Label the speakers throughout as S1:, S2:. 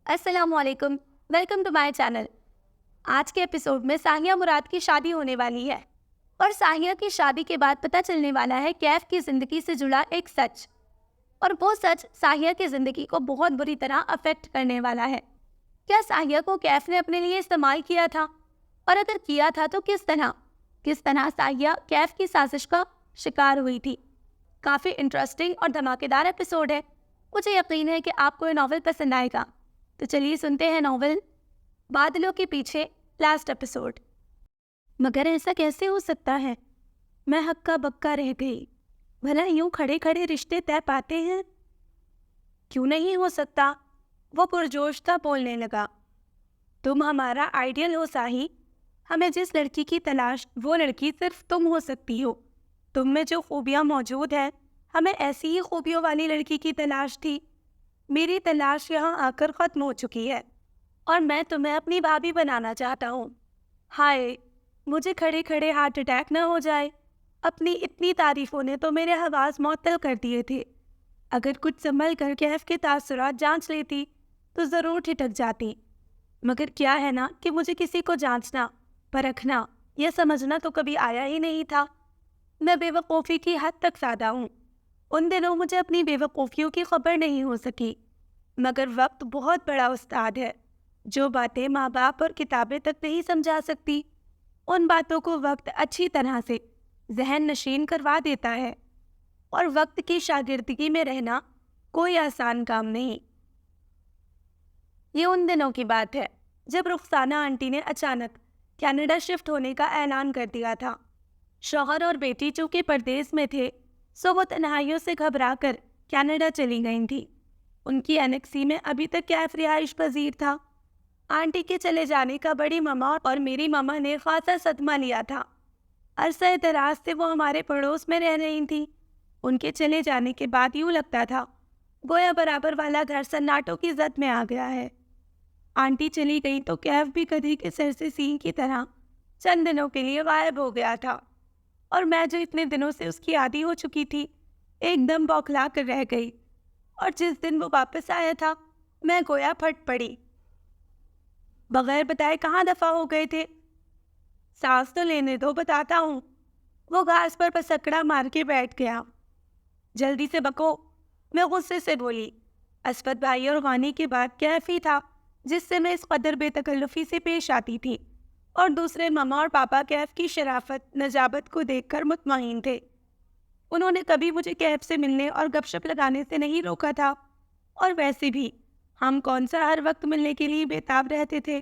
S1: السلام علیکم، welcome to my channel. آج کے ایپیسوڈ میں ساہیہ مراد کی شادی ہونے والی ہے اور ساہیہ کی شادی کے بعد پتہ چلنے والا ہے کیف کی زندگی سے جڑا ایک سچ، اور وہ سچ ساہیہ کی زندگی کو بہت بری طرح افیکٹ کرنے والا ہے۔ کیا ساہیہ کو کیف نے اپنے لیے استعمال کیا تھا؟ اور اگر کیا تھا تو کس طرح ساہیہ کیف کی سازش کا شکار ہوئی تھی؟ کافی انٹرسٹنگ اور دھماکے دار ایپیسوڈ ہے۔ مجھے یقین ہے کہ آپ کو یہ ناول پسند آئے گا، تو چلیے سنتے ہیں ناول بادلوں کے پیچھے لاسٹ ایپیسوڈ۔ مگر ایسا کیسے ہو سکتا ہے؟ میں ہکا بکا رہ گئی۔ بھلا یوں کھڑے کھڑے رشتے طے پاتے ہیں؟ کیوں نہیں ہو سکتا؟ وہ پرجوش تھا بولنے لگا۔ تم ہمارا آئیڈیل ہو ساہی، ہمیں جس لڑکی کی تلاش وہ لڑکی صرف تم ہو سکتی ہو۔ تم میں جو خوبیاں موجود ہیں ہمیں ایسی ہی خوبیوں والی لڑکی کی تلاش تھی۔ میری تلاش یہاں آ کر ختم ہو چکی ہے اور میں تمہیں اپنی بھابھی بنانا چاہتا ہوں۔ ہائے، مجھے کھڑے کھڑے ہارٹ اٹیک نہ ہو جائے۔ اپنی اتنی تعریفوں نے تو میرے حواس معطل کر دیے تھے۔ اگر کچھ سنبھل کر کیف کے تاثرات جانچ لیتی تو ضرور ٹھٹک جاتی، مگر کیا ہے نا کہ مجھے کسی کو جانچنا، پرکھنا یا سمجھنا تو کبھی آیا ہی نہیں تھا۔ میں بے وقوفی کی حد تک سادہ ہوں۔ ان دنوں مجھے اپنی بے وقوفیوں کی خبر نہیں ہو سکی، مگر وقت بہت بڑا استاد ہے۔ جو باتیں ماں باپ اور کتابیں تک نہیں سمجھا سکتی، ان باتوں کو وقت اچھی طرح سے ذہن نشین کروا دیتا ہے، اور وقت کی شاگردگی میں رہنا کوئی آسان کام نہیں۔ یہ ان دنوں کی بات ہے جب رخسانہ آنٹی نے اچانک کینیڈا شفٹ ہونے کا اعلان کر دیا تھا۔ شوہر اور بیٹی چونکہ پردیس میں تھے، سو وہ تنہائیوں سے گھبرا کر کینیڈا چلی گئی تھی۔ ان کی انیکسی میں ابھی تک کیف رہائش پذیر تھا۔ آنٹی کے چلے جانے کا بڑی ماما اور میری ماما نے خاصا صدمہ لیا تھا۔ عرصہ دراز سے وہ ہمارے پڑوس میں رہ رہی تھیں۔ ان کے چلے جانے کے بعد یوں لگتا تھا گویا برابر والا گھر سناٹوں کی زد میں آ گیا ہے۔ آنٹی چلی گئی تو کیف بھی گدھے کے سر سے سینگ کی طرح چند دنوں کے لیے غائب ہو گیا تھا، اور میں جو اتنے دنوں سے اس کی عادی ہو چکی تھی ایک دم بوکھلا کر رہ گئی، اور جس دن وہ واپس آیا تھا میں گویا پھٹ پڑی۔ بغیر بتائے کہاں دفع ہو گئے تھے؟ سانس تو لینے دو، بتاتا ہوں۔ وہ گھاس پر پسکڑا مار کے بیٹھ گیا۔ جلدی سے بکو، میں غصے سے بولی۔ اسفت بھائی اور غانی کے بعد کیف ہی تھا جس سے میں اس قدر بے تکلفی سے پیش آتی تھی، اور دوسرے ماما اور پاپا کیف کی شرافت نجابت کو دیکھ کر مطمئن تھے۔ انہوں نے کبھی مجھے کیف سے ملنے اور گپ شپ لگانے سے نہیں روکا تھا، اور ویسے بھی ہم کون سا ہر وقت ملنے کے لیے بےتاب رہتے تھے۔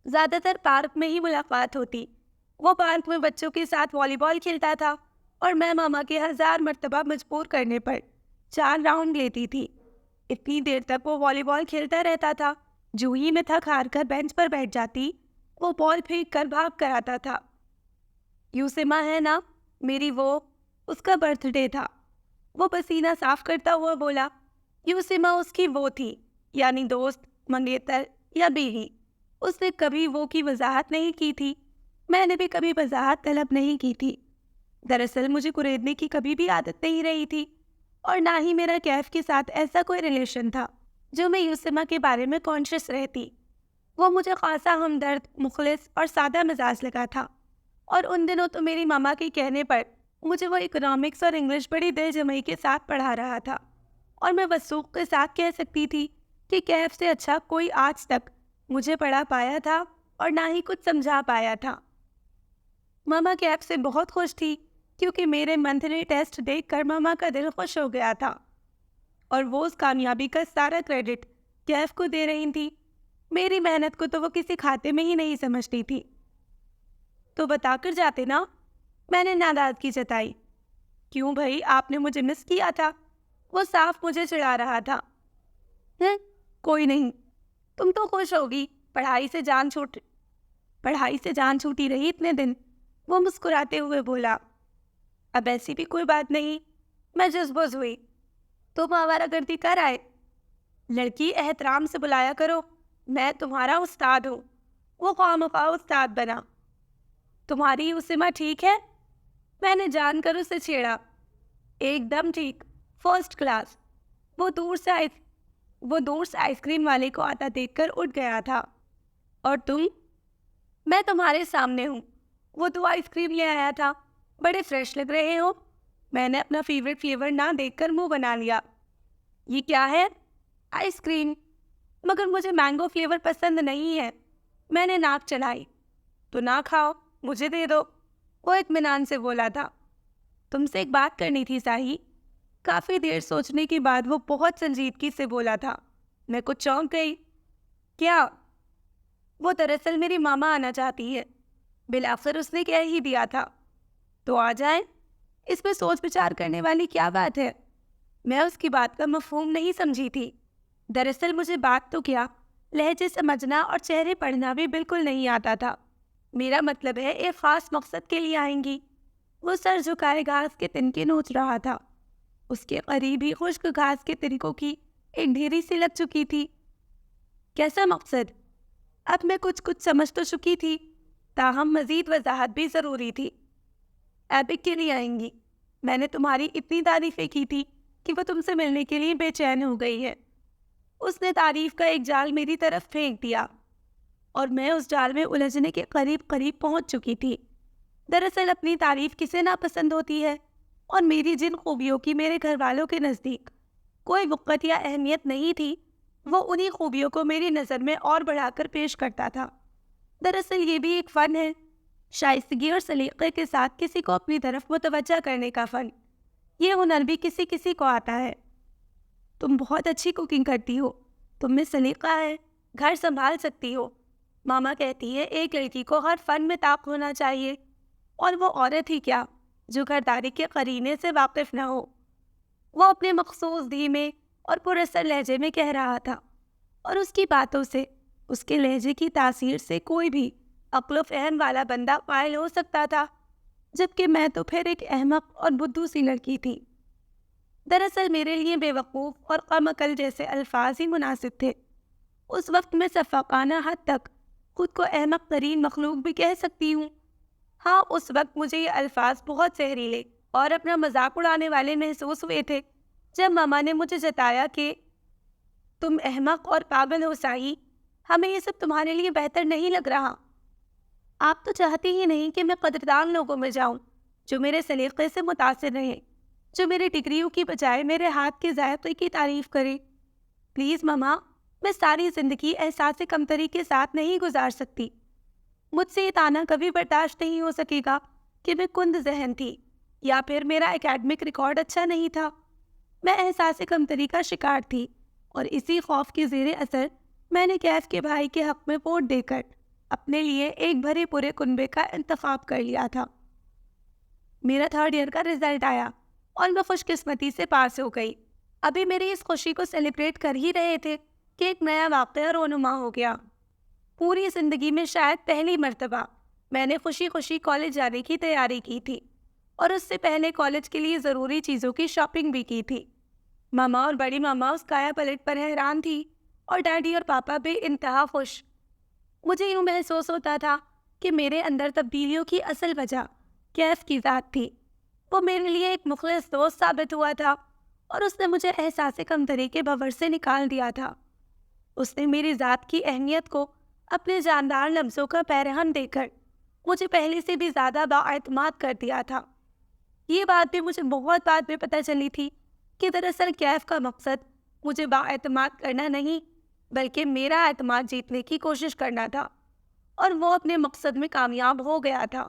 S1: زیادہ تر پارک میں ہی ملاقات ہوتی۔ وہ پارک میں بچوں کے ساتھ والی بال کھیلتا تھا، اور میں ماما کے 1000 مرتبہ مجبور کرنے پر 4 راؤنڈ لیتی تھی۔ اتنی دیر تک وہ والی بال کھیلتا رہتا تھا، جو ہی میں تھک ہار کر بینچ پر بیٹھ جاتی وہ بال پھینک کر بھاگ کر آتا تھا۔ یوسما ہے نا میری، وہ اس کا برتھ ڈے تھا۔ وہ پسینہ صاف کرتا ہوا بولا۔ یوسما اس کی وہ تھی، یعنی دوست، منگیتر یا بیوی۔ اس نے کبھی وہ کی وضاحت نہیں کی تھی، میں نے بھی کبھی وضاحت طلب نہیں کی تھی۔ دراصل مجھے کریدنے کی کبھی بھی عادت نہیں رہی تھی، اور نہ ہی میرا کیف کے ساتھ ایسا کوئی ریلیشن تھا جو میں یوسما کے بارے میں کانشیس رہتی۔ وہ مجھے خاصا ہمدرد، مخلص اور سادہ مزاج لگا تھا، اور ان دنوں تو میری ماما کے کہنے پر مجھے وہ اکنامکس اور انگلش بڑی دل جمعی کے ساتھ پڑھا رہا تھا، اور میں وثوق کے ساتھ کہہ سکتی تھی کہ کیف سے اچھا کوئی آج تک مجھے پڑھا پایا تھا اور نہ ہی کچھ سمجھا پایا تھا۔ ماما کیف سے بہت خوش تھی، کیونکہ میرے منتھلی ٹیسٹ دیکھ کر ماما کا دل خوش ہو گیا تھا، اور وہ اس کامیابی کا سارا کریڈٹ کیف کو دے رہی تھی۔ میری محنت کو تو وہ کسی کھاتے میں ہی نہیں سمجھتی تھی۔ تو بتا کر جاتے نا، میں نے ناراضگی جتائی۔ کیوں بھائی، آپ نے مجھے مس کیا تھا؟ وہ صاف مجھے چڑھا رہا تھا۔ کوئی نہیں، تم تو خوش ہوگی، پڑھائی سے جان چھوٹی رہی اتنے دن، وہ مسکراتے ہوئے بولا۔ اب ایسی بھی کوئی بات نہیں، میں جذبوز ہوئی۔ تم آوارہ گردی کر آئے؟ لڑکی احترام سے بلایا کرو، میں تمہارا استاد ہوں۔ وہ خواہ استاد بنا۔ تمہاری یوسما ٹھیک ہے؟ میں نے جان کر اسے چھیڑا۔ ایک دم ٹھیک، فرسٹ کلاس۔ وہ دور سے آئی تھی۔ وہ دور سے آئس کریم والے کو آتا دیکھ کر اٹھ گیا تھا۔ اور تم؟ میں تمہارے سامنے ہوں۔ وہ 2 آئس کریم لے آیا تھا۔ بڑے فریش لگ رہے ہو۔ میں نے اپنا فیوریٹ فلیور نہ دیکھ کر منہ بنا لیا۔ یہ کیا ہے؟ آئس کریم، مگر مجھے مینگو فلیور پسند نہیں ہے۔ میں نے ناک چلائی۔ تو نہ کھاؤ، مجھے دے دو، وہ اطمینان سے بولا تھا۔ تم سے ایک بات کرنی تھی ساحی۔ کافی دیر سوچنے کے بعد وہ بہت سنجیدگی سے بولا تھا۔ میں کچھ چونک گئی۔ کیا؟ وہ دراصل میری ماما آنا چاہتی ہے۔ بالآخر اس نے کہہ ہی دیا تھا۔ تو آ جائیں، اس میں سوچ بچار کرنے والی کیا بات ہے؟ میں اس کی بات کا مفہوم نہیں سمجھی تھی۔ دراصل مجھے بات تو کیا، لہجے سمجھنا اور چہرے پڑھنا بھی بالکل نہیں آتا تھا۔ میرا مطلب ہے ایک خاص مقصد کے لیے آئیں گی۔ وہ سر جھکائے گھاس کے تنکے نوچ رہا تھا۔ اس کے قریب ہی خشک گھاس کے تنکوں کی ایک ڈھیری سی لگ چکی تھی۔ کیسا مقصد؟ اب میں کچھ سمجھ تو چکی تھی، تاہم مزید وضاحت بھی ضروری تھی۔ ایبک کے لیے آئیں گی۔ میں نے تمہاری اتنی تعریفیں کی تھی کہ وہ تم سے ملنے کے لیے بے چین ہو گئی ہے۔ اس نے تعریف کا ایک جال میری طرف پھینک دیا اور میں اس جال میں الجھنے کے قریب پہنچ چکی تھی۔ دراصل اپنی تعریف کسے ناپسند ہوتی ہے، اور میری جن خوبیوں کی میرے گھر والوں کے نزدیک کوئی وقت یا اہمیت نہیں تھی، وہ انہی خوبیوں کو میری نظر میں اور بڑھا کر پیش کرتا تھا۔ دراصل یہ بھی ایک فن ہے، شائستگی اور سلیقے کے ساتھ کسی کو اپنی طرف متوجہ کرنے کا فن۔ یہ ہنر بھی کسی کسی کو آتا ہے۔ تم بہت اچھی کوکنگ کرتی ہو، تم میں سلیقہ ہے، گھر سنبھال سکتی ہو۔ ماما کہتی ہے ایک لڑکی کو ہر فن میں طاق ہونا چاہیے، اور وہ عورت ہی کیا جو گھرداری کے قرینے سے واقف نہ ہو۔ وہ اپنے مخصوص دھیمے اور پراثر لہجے میں کہہ رہا تھا، اور اس کی باتوں سے، اس کے لہجے کی تاثیر سے کوئی بھی عقل و فہم والا بندہ قائل ہو سکتا تھا، جبکہ میں تو پھر ایک احمق اور بدھو سی لڑکی تھی۔ دراصل میرے لیے بے وقوف اور کم عقل جیسے الفاظ ہی مناسب تھے۔ اس وقت میں شفقانہ حد تک خود کو احمق ترین مخلوق بھی کہہ سکتی ہوں۔ ہاں، اس وقت مجھے یہ الفاظ بہت زہریلے اور اپنا مذاق اڑانے والے محسوس ہوئے تھے، جب ماما نے مجھے جتایا کہ تم احمق اور پاگل ہو ساحی، ہمیں یہ سب تمہارے لیے بہتر نہیں لگ رہا۔ آپ تو چاہتی ہی نہیں کہ میں قدردان لوگوں میں جاؤں جو میرے سلیقے سے متاثر رہیں، جو میری ڈگریوں کی بجائے میرے ہاتھ کے ذائقے کی تعریف کرے۔ پلیز ماما، میں ساری زندگی احساس کمتری کے ساتھ نہیں گزار سکتی۔ مجھ سے یہ طعنہ کبھی برداشت نہیں ہو سکے گا کہ میں کند ذہن تھی، یا پھر میرا اکیڈمک ریکارڈ اچھا نہیں تھا۔ میں احساس کمتری کا شکار تھی، اور اسی خوف کے زیر اثر میں نے کیف کے بھائی کے حق میں ووٹ دے کر اپنے لیے ایک بھرے پورے کنبے کا انتخاب کر لیا تھا۔ میرا 3rd ایئر کا رزلٹ آیا اور میں خوش قسمتی سے پاس ہو گئی۔ ابھی میری اس خوشی کو سیلیبریٹ کر ہی رہے تھے کہ ایک نیا واقعہ رونما ہو گیا۔ پوری زندگی میں شاید پہلی مرتبہ میں نے خوشی خوشی کالج جانے کی تیاری کی تھی، اور اس سے پہلے کالج کے لیے ضروری چیزوں کی شاپنگ بھی کی تھی۔ ماما اور بڑی ماما اس کایا پلٹ پر حیران تھی، اور ڈیڈی اور پاپا بے انتہا خوش۔ مجھے یوں محسوس ہوتا تھا کہ میرے اندر تبدیلیوں کی اصل وجہ کیف کی ذات تھی۔ وہ میرے لیے ایک مخلص دوست ثابت ہوا تھا، اور اس نے مجھے احساس کمتری کے بھنور سے نکال دیا تھا۔ اس نے میری ذات کی اہمیت کو اپنے جاندار لفظوں کا پیرہن دے کر مجھے پہلے سے بھی زیادہ بااعتماد کر دیا تھا۔ یہ بات بھی مجھے بہت بعد میں پتہ چلی تھی کہ دراصل کیف کا مقصد مجھے بااعتماد کرنا نہیں، بلکہ میرا اعتماد جیتنے کی کوشش کرنا تھا، اور وہ اپنے مقصد میں کامیاب ہو گیا تھا۔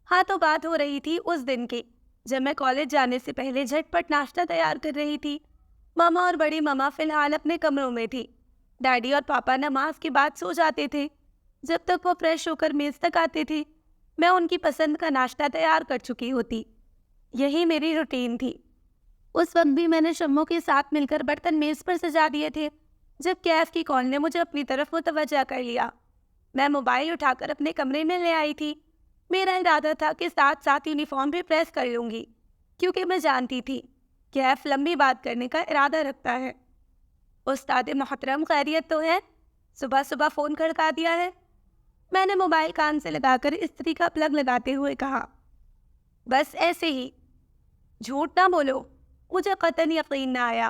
S1: ہاں، تو بات ہو رہی تھی اس دن کی جب میں کالج جانے سے پہلے جھٹ پٹ ناشتہ تیار کر رہی تھی۔ ماما اور بڑی ماما فی الحال اپنے کمروں میں تھی۔ ڈیڈی اور پاپا نماز کے بعد سو جاتے تھے۔ جب تک وہ فریش ہو کر میز تک آتے تھے، میں ان کی پسند کا ناشتہ تیار کر چکی ہوتی۔ یہی میری روٹین تھی۔ اس وقت بھی میں نے شموں کے ساتھ مل کر برتن میز پر سجا دیے تھے جب کیف کی کال نے مجھے اپنی طرف متوجہ کر لیا۔ میں موبائل اٹھا کر اپنے کمرے میں لے آئی تھی۔ میرا ارادہ تھا کہ ساتھ ساتھ یونیفارم بھی پریس کر لوں گی، کیونکہ میں جانتی تھی کیف لمبی بات کرنے کا ارادہ رکھتا ہے۔ استاد محترم، خیریت تو ہے؟ صبح صبح فون کھڑکا دیا ہے؟ میں نے موبائل کان سے لگا کر استری کا پلگ لگاتے ہوئے کہا۔ بس ایسے ہی۔ جھوٹ نہ بولو، مجھے قطعاً یقین نہ آیا۔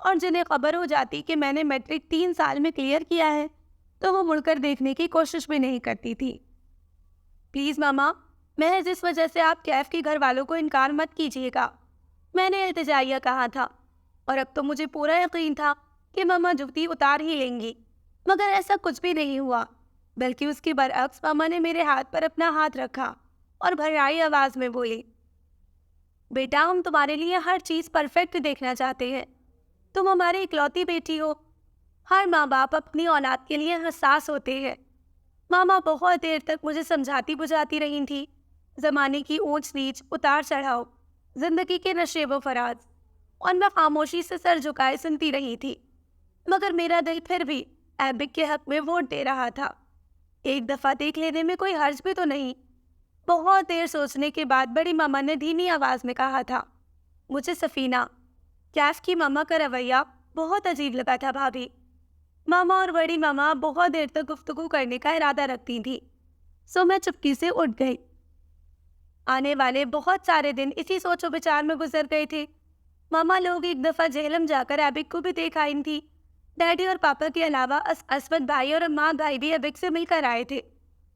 S1: اور جنہیں خبر ہو جاتی کہ میں نے میٹرک 3 سال میں کلیئر کیا ہے تو وہ مڑ کر دیکھنے کی کوشش بھی نہیں کرتی تھی۔ پلیز ماما، محض اس وجہ سے آپ کیف کے گھر والوں کو انکار مت کیجیے گا، میں نے التجائیہ کہا تھا، اور اب تو مجھے پورا یقین تھا کہ ماما جوتی اتار ہی لیں گی، مگر ایسا کچھ بھی نہیں ہوا، بلکہ اس کے برعکس ماما نے میرے ہاتھ پر اپنا ہاتھ رکھا اور بھرائی آواز میں بولی، بیٹا ہم تمہارے لیے ہر چیز پرفیکٹ دیکھنا چاہتے ہیں، تم ہماری اکلوتی بیٹی ہو، ہر ماں باپ اپنی اولاد کے لیے حساس ہوتے ہیں۔ ماما بہت دیر تک مجھے سمجھاتی بجھاتی رہی تھی، زمانے کی اونچ نیچ، اتار چڑھاؤ، زندگی کے نشیب و فراز، اور میں خاموشی سے سر جھکائے سنتی رہی تھی، مگر میرا دل پھر بھی ایبک کے حق میں ووٹ دے رہا تھا۔ ایک دفعہ دیکھ لینے میں کوئی حرج بھی تو نہیں۔ بہت دیر سوچنے کے بعد بڑی ماما نے دھیمی آواز میں کہا تھا، مجھے سفینہ، کیف کی ماما کا رویہ بہت عجیب لگا تھا بھابھی۔ ماما اور بڑی ماما بہت دیر تک گفتگو کرنے کا ارادہ رکھتی تھیں، سو میں چپکی سے اٹھ گئی۔ آنے والے بہت سارے دن اسی سوچ و بچار میں گزر گئے تھے۔ ماما لوگ ایک دفعہ جہلم جا کر ایبک کو بھی دیکھ آئی تھی۔ ڈیڈی اور پاپا کے علاوہ اسود بھائی اور اماں بھائی بھی ایبک سے مل کر آئے تھے،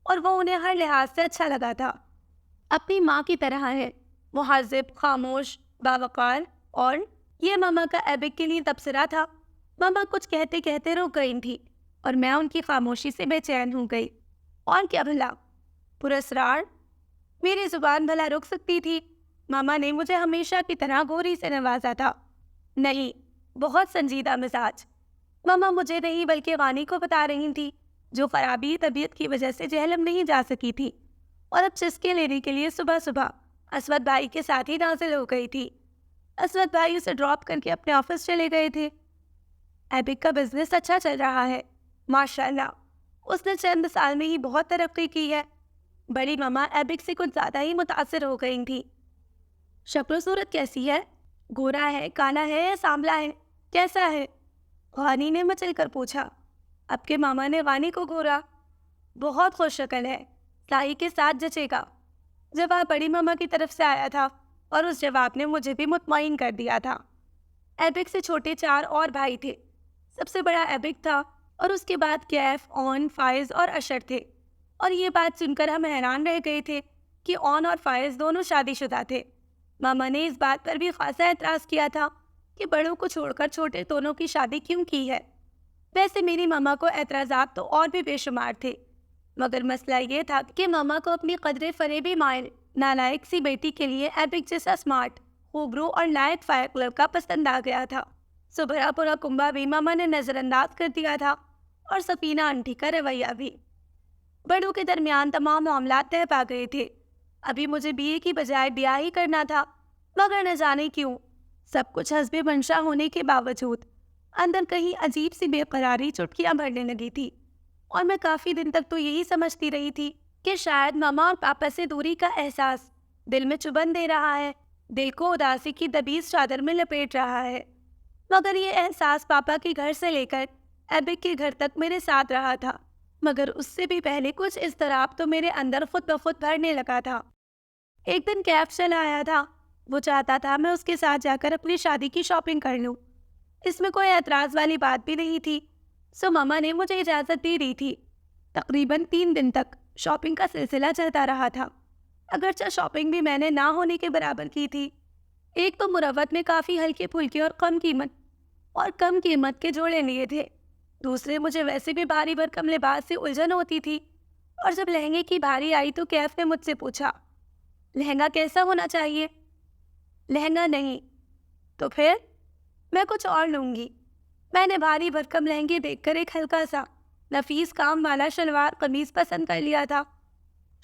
S1: اور وہ انہیں ہر لحاظ سے اچھا لگا تھا۔ اپنی ماں کی طرح ہے، مہذب، خاموش، باوقار، اور یہ ماما کا ایبک کے لیے تبصرہ تھا۔ ماما کچھ کہتے کہتے رک گئی تھی، اور میں ان کی خاموشی سے بے چین ہو گئی۔ اور کیا بھلا، پراسرار، میری زبان بھلا رک سکتی تھی؟ ماما نے مجھے ہمیشہ کی طرح گوری سے نوازا تھا۔ نہیں، بہت سنجیدہ مزاج۔ ماما مجھے نہیں بلکہ وانی کو بتا رہی تھی، جو خرابی طبیعت کی وجہ سے جہلم نہیں جا سکی تھی، اور اب چسکے لینے کے لیے صبح صبح اسود بھائی کے ساتھ ہی نازل ہو گئی تھی۔ اسود بھائی اسے ڈراپ کر کے اپنے آفس چلے گئے تھے۔ ایبک کا بزنس اچھا چل رہا ہے، ماشاءاللہ، اس نے چند سال میں ہی بہت ترقی کی ہے۔ بڑی ماما ایبک سے کچھ زیادہ ہی متاثر ہو گئی تھی۔ شکل و صورت کیسی ہے؟ گورا ہے، کالا ہے یا سانبلا ہے؟ کیسا ہے؟ غانی نے مچل کر پوچھا۔ اب کے ماما نے غانی کو گورا، بہت خوش شکل ہے، سائی کے ساتھ جچے گا، جواب بڑی ماما کی طرف سے آیا تھا، اور اس جواب نے مجھے بھی مطمئن کر دیا تھا۔ ایبک سے چھوٹے 4 اور بھائی تھے، سب سے بڑا ایبک تھا، اور اس کے بعد کیف، اون، فائز اور اشر تھے، اور یہ بات سن کر ہم حیران رہ گئے تھے کہ اون اور فائز دونوں شادی شدہ تھے۔ ماما نے اس بات پر بھی خاصا اعتراض کیا تھا کہ بڑوں کو چھوڑ کر چھوٹے دونوں کی شادی کیوں کی ہے۔ ویسے میری ماما کو اعتراضات تو اور بھی بے شمار تھے، مگر مسئلہ یہ تھا کہ ماما کو اپنی قدرے فریبی مائل نالائق سی بیٹی کے لیے ایبک جیسا اسمارٹ، خوبرو اور لائق فائق لڑکا پسند آ گیا تھا۔ سو بھرا پورا کنبہ بھی ماما نے نظر انداز کر دیا تھا، اور سفینہ آنٹی کا رویہ بھی۔ بڑوں کے درمیان تمام معاملات طے پا گئے تھے۔ ابھی مجھے بی اے کی بجائے بیاہ ہی کرنا تھا، مگر نہ جانے کیوں سب کچھ حسب منشا ہونے کے باوجود اندر کہیں عجیب سی بے قراری چٹکیاں بھرنے لگی تھی، اور میں کافی دن تک تو یہی سمجھتی رہی تھی کہ شاید ماما اور پاپا سے دوری کا احساس دل میں چبھن دے رہا ہے، دل کو اداسی کی دبیز چادر میں لپیٹ رہا ہے، مگر یہ احساس پاپا کے گھر سے لے کر ایبک کے گھر تک میرے ساتھ رہا تھا، مگر اس سے بھی پہلے کچھ اضطراب تو میرے اندر خود بخود بھرنے لگا تھا۔ ایک دن کیف چلا آیا تھا، وہ چاہتا تھا میں اس کے ساتھ جا کر اپنی شادی کی شاپنگ کر لوں، اس میں کوئی اعتراض والی بات بھی نہیں تھی، سو ماما نے مجھے اجازت دے دی تھی۔ تقریباً 3 دن تک شاپنگ کا سلسلہ چلتا رہا تھا، اگرچہ شاپنگ بھی میں نے نہ ہونے کے برابر کی تھی۔ ایک تو مروت میں کافی ہلکے پھلکے اور کم قیمت کے جوڑے لیے تھے، دوسرے مجھے ویسے بھی بھاری بھرکم لباس سے الجھن ہوتی تھی، اور جب لہنگے کی باری آئی تو کیف نے مجھ سے پوچھا، لہنگا کیسا ہونا چاہیے؟ لہنگا نہیں تو پھر؟ میں کچھ اور لوں گی۔ میں نے بھاری بھرکم لہنگے دیکھ کر ایک ہلکا سا نفیس کام والا شلوار قمیض پسند کر لیا تھا۔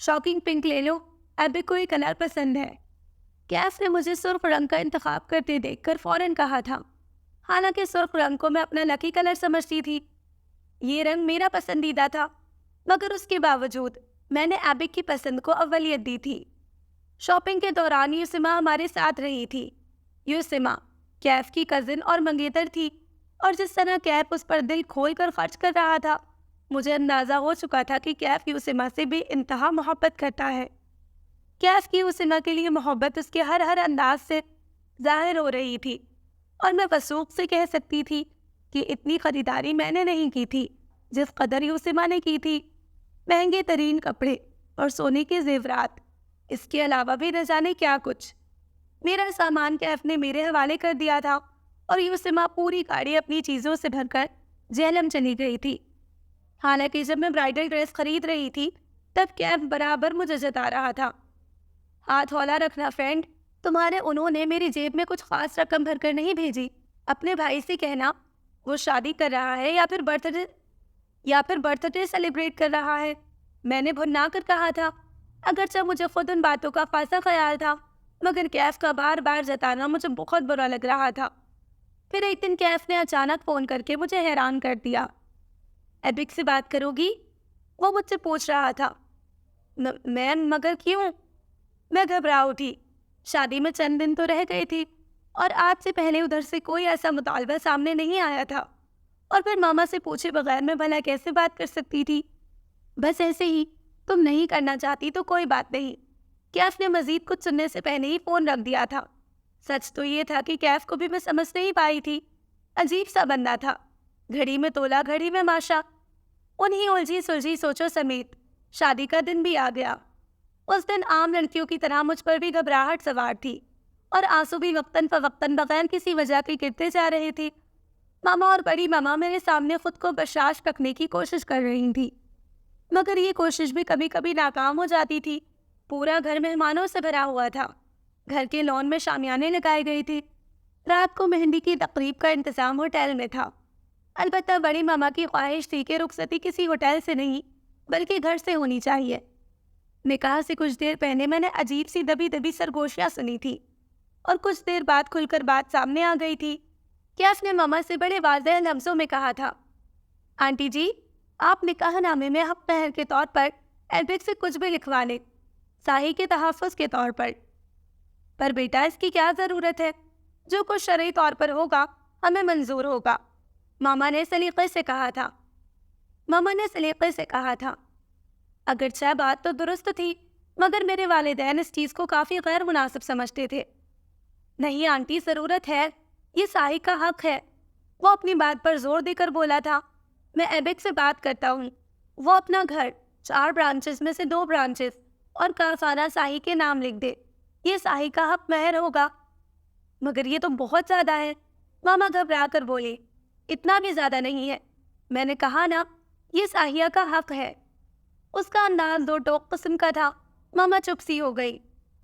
S1: شاکنگ پنک لے لو، ایبک کو یہ کلر پسند ہے۔ کیف نے مجھے سرخ رنگ کا انتخاب کرتے دیکھ کر فوراً کہا تھا، حالانکہ سرخ رنگ کو میں اپنا لکی کلر سمجھتی تھی۔ یہ رنگ میرا پسندیدہ تھا، مگر اس کے باوجود میں نے ایبک کی پسند کو اولیت دی تھی۔ شاپنگ کے دوران یوسما ہمارے ساتھ رہی تھی۔ یوسما کیف کی کزن اور منگیتر تھی، اور جس طرح کیف اس پر دل کھول کر خرچ کر رہا تھا، مجھے اندازہ ہو چکا تھا کہ کیف یوسما سے بھی انتہا محبت کرتا ہے۔ کیف کی یوسما کے لیے محبت اس کے ہر انداز سے ظاہر ہو رہی تھی، اور میں وثوق سے کہہ سکتی تھی کہ اتنی خریداری میں نے نہیں کی تھی جس قدر یوسما نے کی تھی۔ مہنگے ترین کپڑے اور سونے کے زیورات، اس کے علاوہ بھی نہ جانے کیا کچھ۔ میرا سامان کیف نے میرے حوالے کر دیا تھا اور یوسما پوری گاڑی اپنی چیزوں سے بھر کر جہلم چلی گئی تھی۔ حالانکہ جب میں برائڈل ڈریس خرید رہی تھی تب کیف برابر مجھے جتا رہا تھا۔ ہاتھ ہولا رکھنا فرینڈ، انہوں نے میری جیب میں کچھ خاص رقم بھر کر نہیں بھیجی۔ اپنے بھائی سے کہنا وہ شادی کر رہا ہے یا پھر برتھ ڈے سیلیبریٹ کر رہا ہے۔ میں نے بھنا کر کہا تھا، اگرچہ مجھے خود ان باتوں کا خاصا خیال تھا، مگر کیف کا بار بار جتانا مجھے بہت برا لگ رہا تھا۔ پھر ایک دن کیف نے اچانک فون کر کے مجھے حیران کر دیا۔ ایبک سے بات کرو گی؟ وہ مجھ سے پوچھ رہا تھا۔ مگر کیوں؟ میں گھبرا اٹھی۔ شادی میں چند دن تو رہ گئی تھی اور آج سے پہلے ادھر سے کوئی ایسا مطالبہ سامنے نہیں آیا تھا، اور پھر ماما سے پوچھے بغیر میں بھلا کیسے بات کر سکتی تھی؟ بس ایسے ہی، تم نہیں کرنا چاہتی تو کوئی بات نہیں۔ کیف نے مزید کچھ سننے سے پہلے ہی فون رکھ دیا تھا۔ سچ تو یہ تھا کہ کیف کو بھی میں سمجھ نہیں پائی تھی۔ عجیب سا بندہ تھا، گھڑی میں تولا گھڑی میں ماشا۔ انہی الجھی سلجھی سوچوں سمیت شادی کا دن بھی آ گیا۔ اس دن عام لڑکیوں کی طرح مجھ پر بھی گھبراہٹ سوار تھی اور آنسو بھی وقتاً فوقتاً بغیر کسی وجہ کے گرتے جا رہے تھے۔ ماما اور بڑی ماما میرے سامنے خود کو برداشت رکھنے کی کوشش کر رہی تھی، مگر یہ کوشش بھی کبھی کبھی ناکام ہو جاتی تھی۔ پورا گھر مہمانوں سے بھرا ہوا تھا۔ گھر کے لان میں شامیانے لگائے گئے تھے۔ رات کو مہندی کی تقریب کا انتظام ہوٹل میں تھا۔ البتہ بڑی ماما کی خواہش تھی کہ رخصتی کسی ہوٹل سے نہیں بلکہ گھر سے ہونی چاہیے۔ نکاح سے کچھ دیر پہلے میں نے عجیب سی دبی دبی سرگوشیاں سنی تھی اور کچھ دیر بعد کھل کر بات سامنے آ گئی تھی۔ کیف نے ماما سے بڑے واضح لفظوں میں کہا تھا، آنٹی جی، آپ نکاح نامے میں حق پہر کے طور پر ایبک سے کچھ بھی لکھوا لیں، ساحی کے تحفظ کے طور پر بیٹا اس کی کیا ضرورت ہے؟ جو کچھ شرعی طور پر ہوگا ہمیں منظور ہوگا۔ ماما نے سلیقے سے کہا تھا۔ اگرچہ بات تو درست تھی، مگر میرے والدین اس چیز کو کافی غیر مناسب سمجھتے تھے۔ نہیں آنٹی، ضرورت ہے، یہ ساحی کا حق ہے۔ وہ اپنی بات پر زور دے کر بولا تھا، میں ایبک سے بات کرتا ہوں، وہ اپنا گھر 4 برانچز میں سے 2 برانچز اور کارخانہ ساحی کے نام لکھ دے، یہ ساحی کا حق مہر ہوگا۔ مگر یہ تو بہت زیادہ ہے، ماما گھبرا کر بولے۔ اتنا بھی زیادہ نہیں ہے، میں نے کہا نا، یہ ساحیہ کا حق ہے۔ اس کا انداز دو ٹوک قسم کا تھا۔ ماما چپ سی ہو گئی۔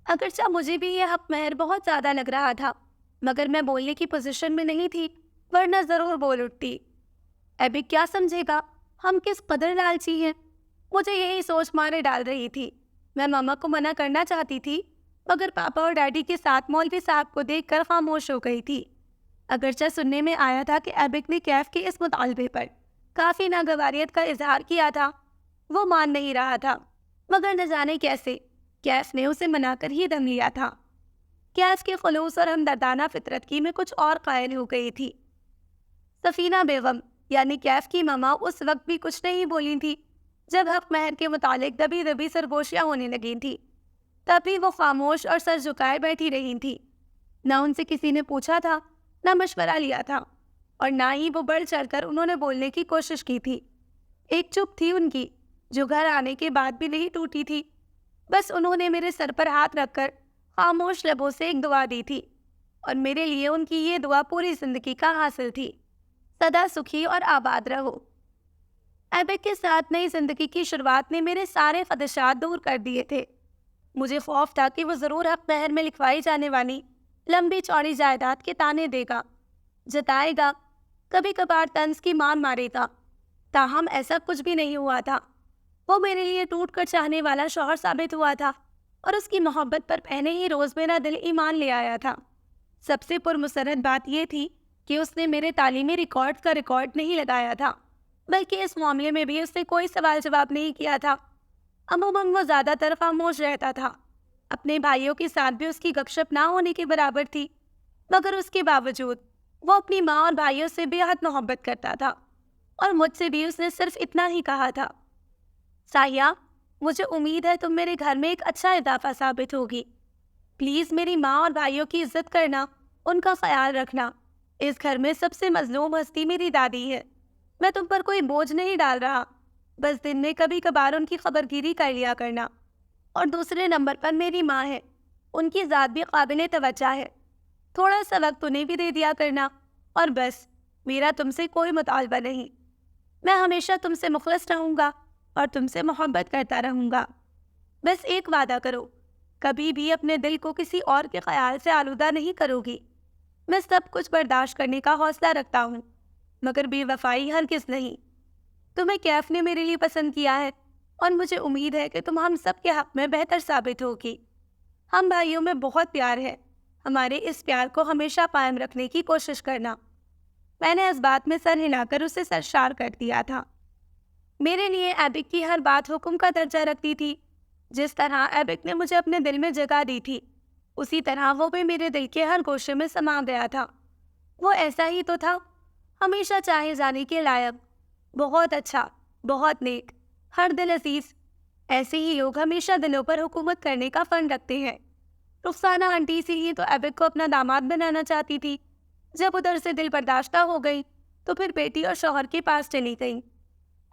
S1: اگرچہ مجھے بھی یہ حق مہر بہت زیادہ لگ رہا تھا، مگر میں بولنے کی پوزیشن میں نہیں تھی، ورنہ ضرور بول اٹھتی۔ ایبک کیا سمجھے گا، ہم کس قدر لالچی ہیں؟ مجھے یہی سوچ مارے ڈال رہی تھی۔ میں ماما کو منع کرنا چاہتی تھی، مگر پاپا اور ڈیڈی کے ساتھ مولوی صاحب کو دیکھ کر خاموش ہو گئی تھی۔ اگرچہ سننے میں آیا تھا کہ ایبک نے کیف کے اس مطالبے پر کافی ناگواریت کا اظہار کیا تھا، وہ مان نہیں رہا تھا، مگر نہ جانے کیسے کیف نے اسے منا کر ہی دم لیا تھا۔ کیف کے خلوص اور ہمدردانہ فطرت کی میں کچھ اور قائل ہو گئی تھی۔ سفینہ بیگم یعنی کیف کی ماما اس وقت بھی کچھ نہیں بولی تھی جب حق مہر کے متعلق دبی دبی سرگوشیاں ہونے لگی تھی۔ تب بھی وہ خاموش اور سر جھکائے بیٹھی رہی تھی۔ نہ ان سے کسی نے پوچھا تھا، نہ مشورہ لیا تھا، اور نہ ہی وہ بڑھ چڑھ کر انہوں نے بولنے کی کوشش کی تھی۔ ایک چپ تھی ان کی جو گھر آنے کے بعد بھی نہیں ٹوٹی تھی۔ بس انہوں نے میرے سر پر ہاتھ رکھ کر خاموش لبوں سے ایک دعا دی تھی، اور میرے لیے ان کی یہ دعا پوری زندگی کا حاصل تھی، سدا سکھی اور آباد رہو۔ ایبک کے ساتھ نئی زندگی کی شروعات نے میرے سارے خدشات دور کر دیے تھے۔ مجھے خوف تھا کہ وہ ضرور حق مہر میں لکھوائی جانے والی لمبی چوڑی جائیداد کے تانے دے گا، جتائے گا، کبھی کبھار طنز کی مان مارے گا۔ تاہم ایسا کچھ بھی نہیں ہوا تھا۔ وہ میرے لیے ٹوٹ کر چاہنے والا شوہر ثابت ہوا تھا، اور اس کی محبت پر پہلے ہی روز میرا دل ایمان لے آیا تھا۔ سب سے پرمسرت بات یہ تھی کہ اس نے میرے تعلیمی ریکارڈ کا ریکارڈ نہیں لگایا تھا، بلکہ اس معاملے میں بھی اس نے کوئی سوال جواب نہیں کیا تھا۔ عموماً وہ زیادہ تر خاموش رہتا تھا۔ اپنے بھائیوں کے ساتھ بھی اس کی گپ شپ نہ ہونے کے برابر تھی، مگر اس کے باوجود وہ اپنی ماں اور بھائیوں سے بے حد محبت کرتا تھا، اور مجھ سے بھی اس نے صرف اتنا ہی کہا تھا، ساحیہ، مجھے امید ہے تم میرے گھر میں ایک اچھا اضافہ ثابت ہوگی۔ پلیز میری ماں اور بھائیوں کی عزت کرنا، ان کا خیال رکھنا۔ اس گھر میں سب سے مظلوم ہستی میری دادی ہے۔ میں تم پر کوئی بوجھ نہیں ڈال رہا، بس دن میں کبھی کبھار ان کی خبر گیری کر لیا کرنا۔ اور دوسرے نمبر پر میری ماں ہے، ان کی ذات بھی قابل توجہ ہے، تھوڑا سا وقت انہیں بھی دے دیا کرنا۔ اور بس، میرا تم سے کوئی مطالبہ نہیں، میں ہمیشہ تم سے مخلص رہوں گا اور تم سے محبت کرتا رہوں گا۔ بس ایک وعدہ کرو، کبھی بھی اپنے دل کو کسی اور کے خیال سے آلودہ نہیں کرو گی۔ میں سب کچھ برداشت کرنے کا حوصلہ رکھتا ہوں، مگر بے وفائی ہرگز نہیں۔ تمہیں کیف نے میرے لیے پسند کیا ہے اور مجھے امید ہے کہ تم ہم سب کے حق میں بہتر ثابت ہوگی۔ ہم بھائیوں میں بہت پیار ہے، ہمارے اس پیار کو ہمیشہ قائم رکھنے کی کوشش کرنا۔ میں نے اس بات میں سر ہلا کر اسے سرشار کر دیا تھا۔ میرے لیے ایبک کی ہر بات حکم کا درجہ رکھتی تھی۔ جس طرح ایبک نے مجھے اپنے دل میں جگہ دی تھی، اسی طرح وہ بھی میرے دل کے ہر گوشے میں سما گیا تھا۔ وہ ایسا ہی تو تھا، ہمیشہ چاہے جانے کے لائق، بہت اچھا، بہت نیک، ہر دل عزیز۔ ایسے ہی لوگ ہمیشہ دلوں پر حکومت کرنے کا فن رکھتے ہیں۔ رخسانہ آنٹی سے ہی تو ایبک کو اپنا داماد بنانا چاہتی تھی۔ جب ادھر سے دل برداشتہ ہو گئی تو پھر بیٹی اور شوہر کے پاس چلی گئی۔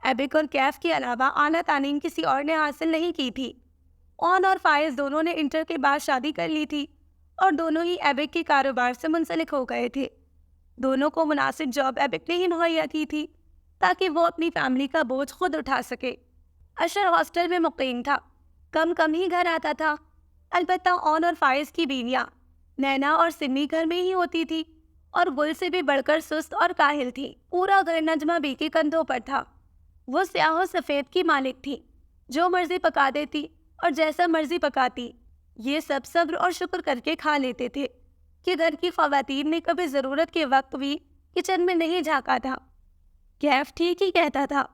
S1: ایبک اور کیف کے علاوہ اعلیٰ تعلیم کسی اور نے حاصل نہیں کی تھی۔ اون اور فائز دونوں نے انٹر کے بعد شادی کر لی تھی اور دونوں ہی ایبک کے کاروبار سے منسلک ہو گئے تھے۔ دونوں کو مناسب جاب ایبک نے ہی مہیا کی تھی تاکہ وہ اپنی فیملی کا بوجھ خود اٹھا سکے۔ اشر ہاسٹل میں مقیم تھا، کم ہی گھر آتا تھا۔ البتہ اون اور فائز کی بیویاں نینا اور سمی گھر میں ہی ہوتی تھی اور گل سے بھی بڑھ کر سست اور کاہل تھی۔ پورا گھر نجمہ بی کے کندھوں پر تھا۔ وہ سیاہ و سفید کی مالک تھی، جو مرضی پکا دیتی اور جیسا مرضی پکاتی۔ یہ سب صبر اور شکر کر کے کھا لیتے تھے کہ گھر کی خواتین نے کبھی ضرورت کے وقت بھی کچن میں نہیں جھانکا تھا۔ کیف ٹھیک ہی کہتا تھا،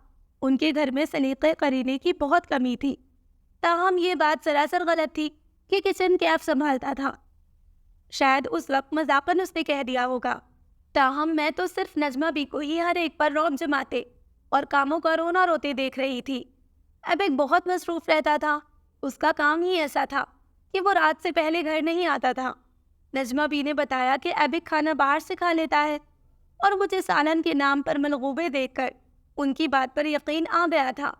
S1: ان کے گھر میں سلیقے قرینے کی بہت کمی تھی۔ تاہم یہ بات سراسر غلط تھی کہ کچن کیف سنبھالتا تھا۔ شاید اس وقت مذاقاً اس نے کہہ دیا ہوگا، تاہم میں تو صرف نجمہ بی کو ہی ہر ایک پر رعب جماتے اور کاموں کا رونا روتے دیکھ رہی تھی۔ ایبک بہت مصروف رہتا تھا، اس کا کام ہی ایسا تھا کہ وہ رات سے پہلے گھر نہیں آتا تھا۔ نجمہ بی نے بتایا کہ ایبک کھانا باہر سے کھا لیتا ہے، اور مجھے سالن کے نام پر ملغوبے دیکھ کر ان کی بات پر یقین آ گیا تھا۔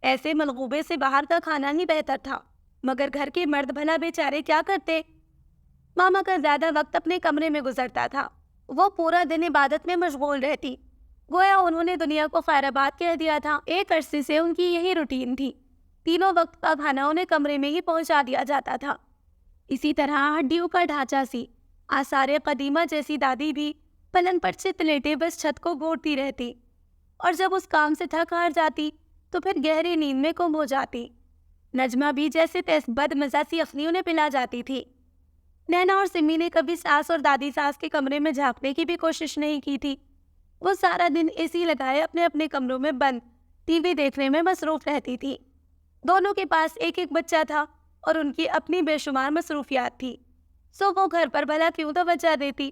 S1: ایسے ملغوبے سے باہر کا کھانا ہی بہتر تھا، مگر گھر کے مرد بھلا بیچارے کیا کرتے؟ ماما کا زیادہ وقت اپنے کمرے میں گزرتا تھا۔ وہ پورا دن عبادت میں مشغول رہتی، گویا انہوں نے دنیا کو خیر آباد کہہ دیا تھا۔ ایک عرصے سے ان کی یہی روٹین تھی، تینوں وقت کا کھانا انہیں کمرے میں ہی پہنچا دیا جاتا تھا۔ اسی طرح ہڈیوں کا ڈھانچہ سی آثار قدیمہ جیسی دادی بھی پلنگ پر چت لیٹے بس چھت کو گھورتی رہتی، اور جب اس کام سے تھک ہار جاتی تو پھر گہری نیند میں گم ہو جاتی۔ نجمہ بھی جیسے تیس بد مزہ سی اخنی انہیں پلا جاتی تھی۔ نینا اور سمی نے کبھی ساس اور دادی ساس کے کمرے میں جھانکنے کی بھی کوشش نہیں کی تھی۔ وہ سارا دن اے سی لگائے اپنے اپنے کمروں میں بند ٹی وی دیکھنے میں مصروف رہتی تھی۔ دونوں کے پاس ایک ایک بچہ تھا اور ان کی اپنی بے شمار مصروفیات تھی، سو وہ گھر پر بھلا کیوں توجہ دیتی؟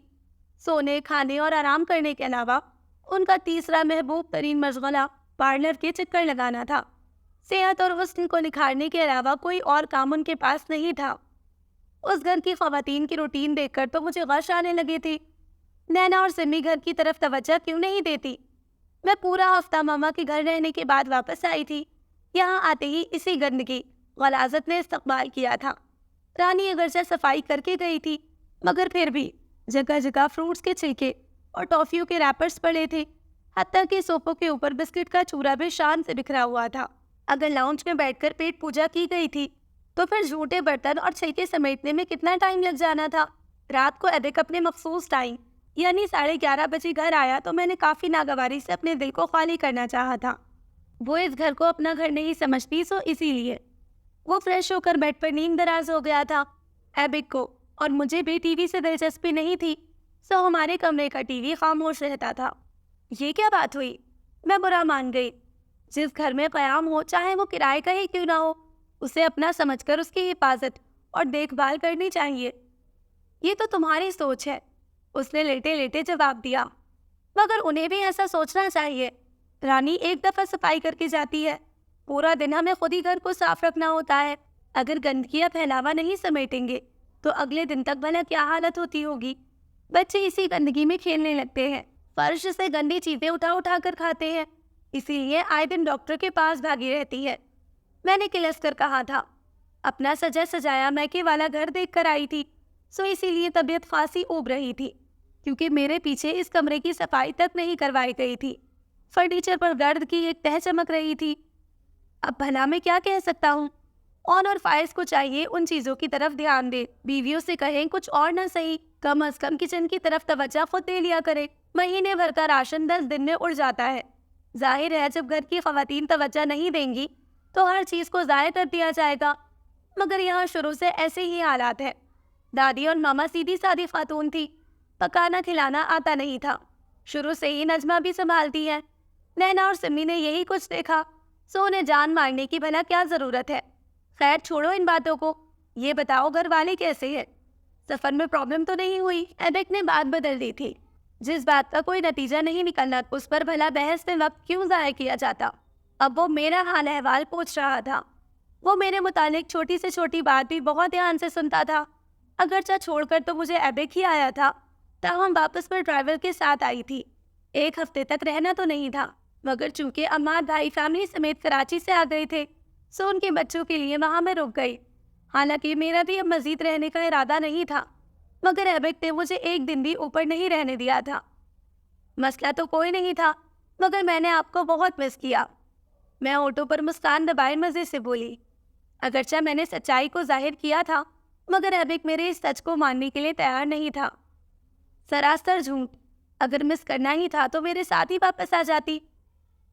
S1: سونے، کھانے اور آرام کرنے کے علاوہ ان کا تیسرا محبوب ترین مشغلہ پارلر کے چکر لگانا تھا۔ صحت اور حسن کو نکھارنے کے علاوہ کوئی اور کام ان کے پاس نہیں تھا۔ اس گھر کی خواتین کی روٹین دیکھ کر تو مجھے غش آنے لگی تھی۔ نینا اور سمی گھر کی طرف توجہ کیوں نہیں دیتی؟ میں پورا ہفتہ ماما کے گھر رہنے کے بعد واپس آئی تھی۔ یہاں آتے ہی اسی گندگی، غلاظت نے استقبال کیا تھا۔ رانی اگرچہ صفائی کر کے گئی تھی، مگر پھر بھی جگہ جگہ فروٹس کے چھلکے اور ٹافیوں کے ریپرز پڑے تھے، حتیٰ کہ صوفوں کے اوپر بسکٹ کا چورا بھی شان سے بکھرا ہوا تھا۔ اگر لاؤنج میں بیٹھ کر پیٹ پوجا کی گئی تھی تو پھر جھوٹے برتن اور چھلکے سمیٹنے میں کتنا ٹائم لگ جانا تھا۔ رات کو ایبک اپنے مخصوص ٹائم یعنی 11:30 بجے گھر آیا تو میں نے کافی ناگواری سے اپنے دل کو خالی کرنا چاہا تھا۔ وہ اس گھر کو اپنا گھر نہیں سمجھتی، سو اسی لیے وہ فریش ہو کر بیڈ پر نیند دراز ہو گیا تھا۔ ایبک کو اور مجھے بھی ٹی وی سے دلچسپی نہیں تھی، سو ہمارے کمرے کا ٹی وی خاموش رہتا تھا۔ یہ کیا بات ہوئی؟ میں برا مان گئی۔ جس گھر میں قیام ہو، چاہے وہ کرائے کا ہی کیوں نہ ہو، اسے اپنا سمجھ کر اس کی حفاظت اور دیکھ بھال کرنی چاہیے۔ یہ تو تمہاری سوچ ہے، اس نے لیٹے لیٹے جواب دیا، مگر انہیں بھی ایسا سوچنا چاہیے۔ رانی ایک دفعہ صفائی کر کے جاتی ہے، پورا دن ہمیں خود ہی گھر کو صاف رکھنا ہوتا ہے۔ اگر گندگی یا پھیلاوا نہیں سمیٹیں گے تو اگلے دن تک بھلا کیا حالت ہوتی ہوگی؟ بچے اسی گندگی میں کھیلنے لگتے ہیں، فرش سے گندی چیزیں اٹھا اٹھا کر کھاتے ہیں، اسی لیے آئے دن ڈاکٹر کے پاس بھاگی رہتی ہے۔ میں نے کلس کر کہا تھا، اپنا سجا سجایا میکے والا گھر دیکھ کر آئی تھی، سو اسی لیے طبیعت خاصی اوب رہی تھی، کیونکہ میرے پیچھے اس کمرے کی صفائی تک نہیں کروائی گئی تھی۔ فرنیچر پر گرد کی ایک تہہ چمک رہی تھی۔ اب بھلا میں کیا کہہ سکتا ہوں؟ اور فائز کو چاہیے ان چیزوں کی طرف دھیان دے، بیویوں سے کہیں کچھ اور نہ صحیح، کم از کم کچن کی طرف توجہ خود دے لیا کرے۔ مہینے بھر کا راشن 10 دن میں اڑ جاتا ہے۔ ظاہر ہے جب گھر کی خواتین توجہ نہیں دیں گی تو ہر چیز کو ضائع کر دیا جائے گا، مگر یہاں شروع سے ایسے ہی حالات ہیں۔ دادی اور ماما سیدھی سادی خاتون تھی، پکانا کھلانا آتا نہیں تھا، شروع سے ہی نجمہ بھی سنبھالتی ہے۔ نینا اور سمی نے یہی کچھ دیکھا، سو انہیں جان مارنے کی بھلا کیا ضرورت ہے؟ خیر چھوڑو ان باتوں کو، یہ بتاؤ گھر والے کیسے ہیں؟ سفر میں پرابلم تو نہیں ہوئی؟ ایبک نے بات بدل دی تھی۔ جس بات کا کوئی نتیجہ نہیں نکلنا اس پر بھلا بحث میں وقت کیوں ضائع کیا جاتا؟ اب وہ میرا حال احوال پوچھ رہا تھا۔ وہ میرے متعلق چھوٹی سے چھوٹی بات بھی بہت دھیان سے سنتا تھا۔ اگرچہ چھوڑ کر تو مجھے ایبک ہی آیا تھا، تاہم واپس پر ڈرائیور کے ساتھ آئی تھی۔ 1 ہفتے تک رہنا تو نہیں تھا، مگر چونکہ اماں بھائی فیملی سمیت کراچی سے آ گئے تھے، سو ان کے بچوں کے لیے وہاں میں رک گئی۔ حالانکہ میرا بھی اب مزید رہنے کا ارادہ نہیں تھا، مگر ایبک نے مجھے 1 دن بھی اوپر نہیں رہنے دیا تھا۔ مسئلہ تو کوئی نہیں تھا، مگر میں نے آپ کو بہت مس کیا۔ میں آٹو پر مسکان دبائے مزے سے بولی۔ اگرچہ میں نے سچائی کو ظاہر کیا تھا، مگر ایبک میرے اس سچ کو ماننے کے لیے تیار نہیں تھا۔ سراسر جھوٹ، اگر مس کرنا ہی تھا تو میرے ساتھ ہی واپس آ جاتی۔